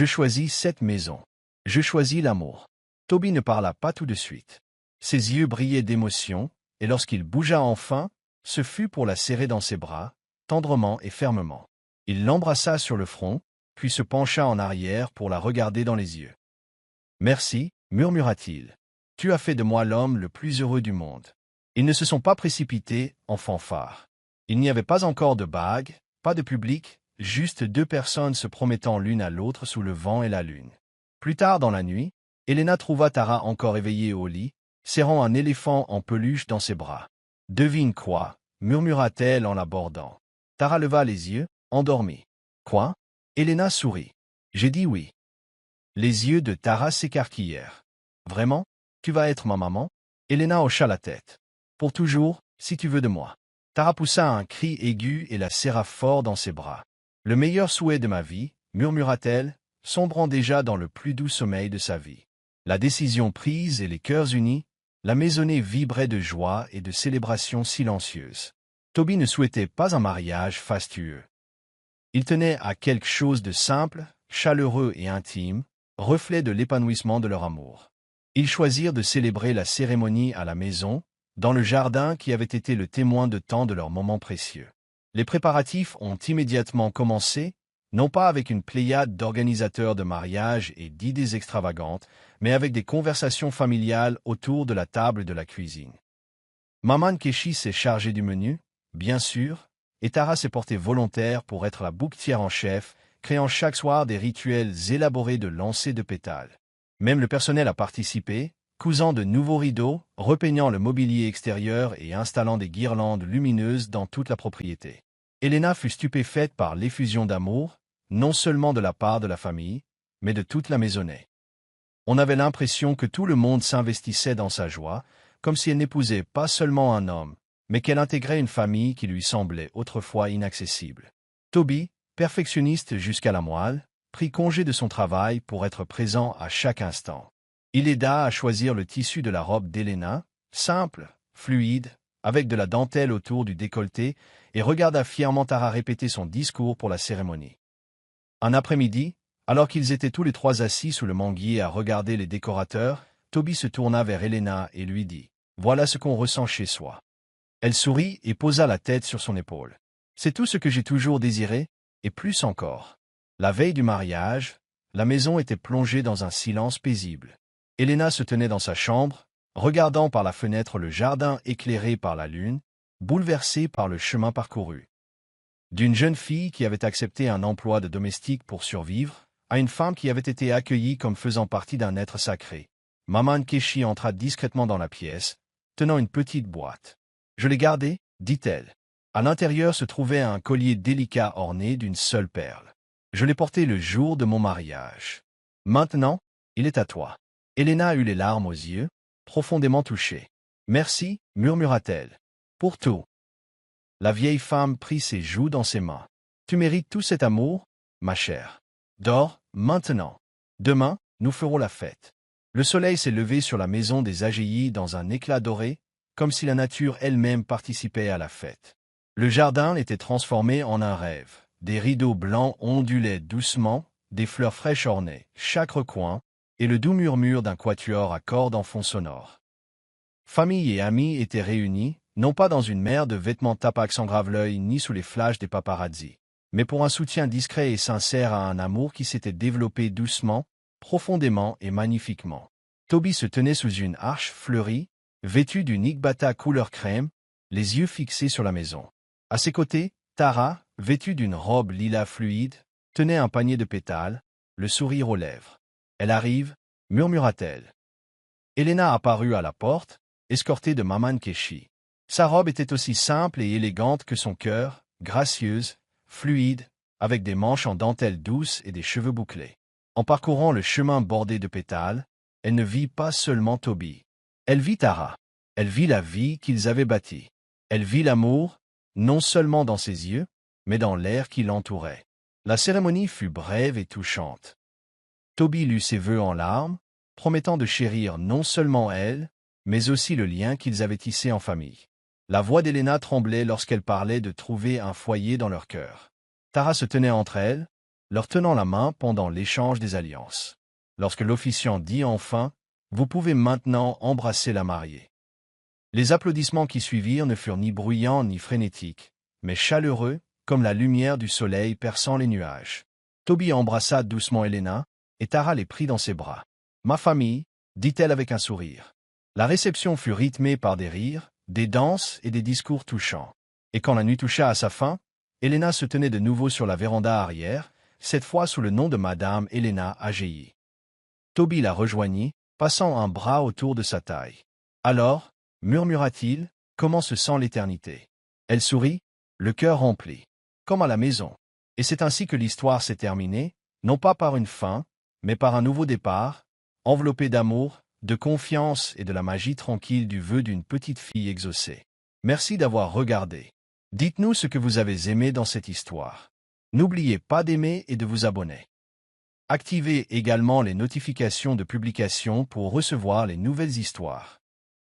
choisis cette maison. Je choisis l'amour. » Toby ne parla pas tout de suite. Ses yeux brillaient d'émotion, et lorsqu'il bougea enfin, ce fut pour la serrer dans ses bras, tendrement et fermement. Il l'embrassa sur le front, puis se pencha en arrière pour la regarder dans les yeux. « Merci, murmura-t-il. Tu as fait de moi l'homme le plus heureux du monde. » Ils ne se sont pas précipités en fanfare. Il n'y avait pas encore de bague, pas de public, juste deux personnes se promettant l'une à l'autre sous le vent et la lune. Plus tard dans la nuit, Elena trouva Tara encore éveillée au lit, serrant un éléphant en peluche dans ses bras. « Devine quoi » murmura-t-elle en l'abordant. Tara leva les yeux, endormie. « Quoi » Elena sourit. « J'ai dit oui. » Les yeux de Tara s'écarquillèrent. « Vraiment? Tu vas être ma maman » Elena hocha la tête. « Pour toujours, si tu veux de moi. » Tara poussa un cri aigu et la serra fort dans ses bras. « Le meilleur souhait de ma vie, » murmura-t-elle, sombrant déjà dans le plus doux sommeil de sa vie. La décision prise et les cœurs unis, la maisonnée vibrait de joie et de célébration silencieuse. Toby ne souhaitait pas un mariage fastueux. Il tenait à quelque chose de simple, chaleureux et intime, reflet de l'épanouissement de leur amour. Ils choisirent de célébrer la cérémonie à la maison, dans le jardin qui avait été le témoin de tant de leurs moments précieux. Les préparatifs ont immédiatement commencé, non pas avec une pléiade d'organisateurs de mariage et d'idées extravagantes, mais avec des conversations familiales autour de la table de la cuisine. Maman Keshi s'est chargée du menu, bien sûr, et Tara s'est portée volontaire pour être la bouquetière en chef, créant chaque soir des rituels élaborés de lancers de pétales. Même le personnel a participé, cousant de nouveaux rideaux, repeignant le mobilier extérieur et installant des guirlandes lumineuses dans toute la propriété. Elena fut stupéfaite par l'effusion d'amour, non seulement de la part de la famille, mais de toute la maisonnée. On avait l'impression que tout le monde s'investissait dans sa joie, comme si elle n'épousait pas seulement un homme, mais qu'elle intégrait une famille qui lui semblait autrefois inaccessible. Toby, perfectionniste jusqu'à la moelle, prit congé de son travail pour être présent à chaque instant. Il aida à choisir le tissu de la robe d'Elena, simple, fluide, avec de la dentelle autour du décolleté, et regarda fièrement Tara répéter son discours pour la cérémonie. Un après-midi, Alors qu'ils étaient tous les trois assis sous le manguier à regarder les décorateurs, Toby se tourna vers Helena et lui dit « Voilà ce qu'on ressent chez soi. » Elle sourit et posa la tête sur son épaule. « C'est tout ce que j'ai toujours désiré, et plus encore. » La veille du mariage, la maison était plongée dans un silence paisible. Helena se tenait dans sa chambre, regardant par la fenêtre le jardin éclairé par la lune, bouleversée par le chemin parcouru. D'une jeune fille qui avait accepté un emploi de domestique pour survivre, à une femme qui avait été accueillie comme faisant partie d'un être sacré. Maman Nkechi entra discrètement dans la pièce, tenant une petite boîte. « Je l'ai gardée, dit-elle. À l'intérieur se trouvait un collier délicat orné d'une seule perle. Je l'ai porté le jour de mon mariage. Maintenant, il est à toi. » Helena eut les larmes aux yeux, profondément touchée. « Merci, murmura-t-elle. Pour tout. » La vieille femme prit ses joues dans ses mains. « Tu mérites tout cet amour, ma chère. Dors, maintenant. Demain, nous ferons la fête. » Le soleil s'est levé sur la maison des Agéis dans un éclat doré, comme si la nature elle-même participait à la fête. Le jardin était transformé en un rêve. Des rideaux blancs ondulaient doucement, des fleurs fraîches ornaient chaque recoin, et le doux murmure d'un quatuor à cordes en fond sonore. Famille et amis étaient réunis, non pas dans une mer de vêtements tapax en grave-l'œil ni sous les flashs des paparazzis, mais pour un soutien discret et sincère à un amour qui s'était développé doucement, profondément et magnifiquement. Toby se tenait sous une arche fleurie, vêtue d'une igbata couleur crème, les yeux fixés sur la maison. À ses côtés, Tara, vêtue d'une robe lilas fluide, tenait un panier de pétales, le sourire aux lèvres. « Elle arrive, » murmura-t-elle. Helena apparut à la porte, escortée de Maman Nkechi. Sa robe était aussi simple et élégante que son cœur, gracieuse, fluide, avec des manches en dentelle douce et des cheveux bouclés. En parcourant le chemin bordé de pétales, elle ne vit pas seulement Toby. Elle vit Tara. Elle vit la vie qu'ils avaient bâtie. Elle vit l'amour, non seulement dans ses yeux, mais dans l'air qui l'entourait. La cérémonie fut brève et touchante. Toby lut ses vœux en larmes, promettant de chérir non seulement elle, mais aussi le lien qu'ils avaient tissé en famille. La voix d'Helena tremblait lorsqu'elle parlait de trouver un foyer dans leur cœur. Tara se tenait entre elles, leur tenant la main pendant l'échange des alliances. Lorsque l'officiant dit enfin « Vous pouvez maintenant embrasser la mariée ». Les applaudissements qui suivirent ne furent ni bruyants ni frénétiques, mais chaleureux, comme la lumière du soleil perçant les nuages. Toby embrassa doucement Helena, et Tara les prit dans ses bras. « Ma famille, » dit-elle avec un sourire. La réception fut rythmée par des rires, des danses et des discours touchants. Et quand la nuit toucha à sa fin, Helena se tenait de nouveau sur la véranda arrière, cette fois sous le nom de Madame Helena Agéi. Toby la rejoignit, passant un bras autour de sa taille. « Alors, » murmura-t-il, « comment se sent l'éternité ?» Elle sourit, le cœur rempli. Comme à la maison. Et c'est ainsi que l'histoire s'est terminée, non pas par une fin, mais par un nouveau départ, enveloppé d'amour, de confiance et de la magie tranquille du vœu d'une petite fille exaucée. Merci d'avoir regardé. Dites-nous ce que vous avez aimé dans cette histoire. N'oubliez pas d'aimer et de vous abonner. Activez également les notifications de publication pour recevoir les nouvelles histoires.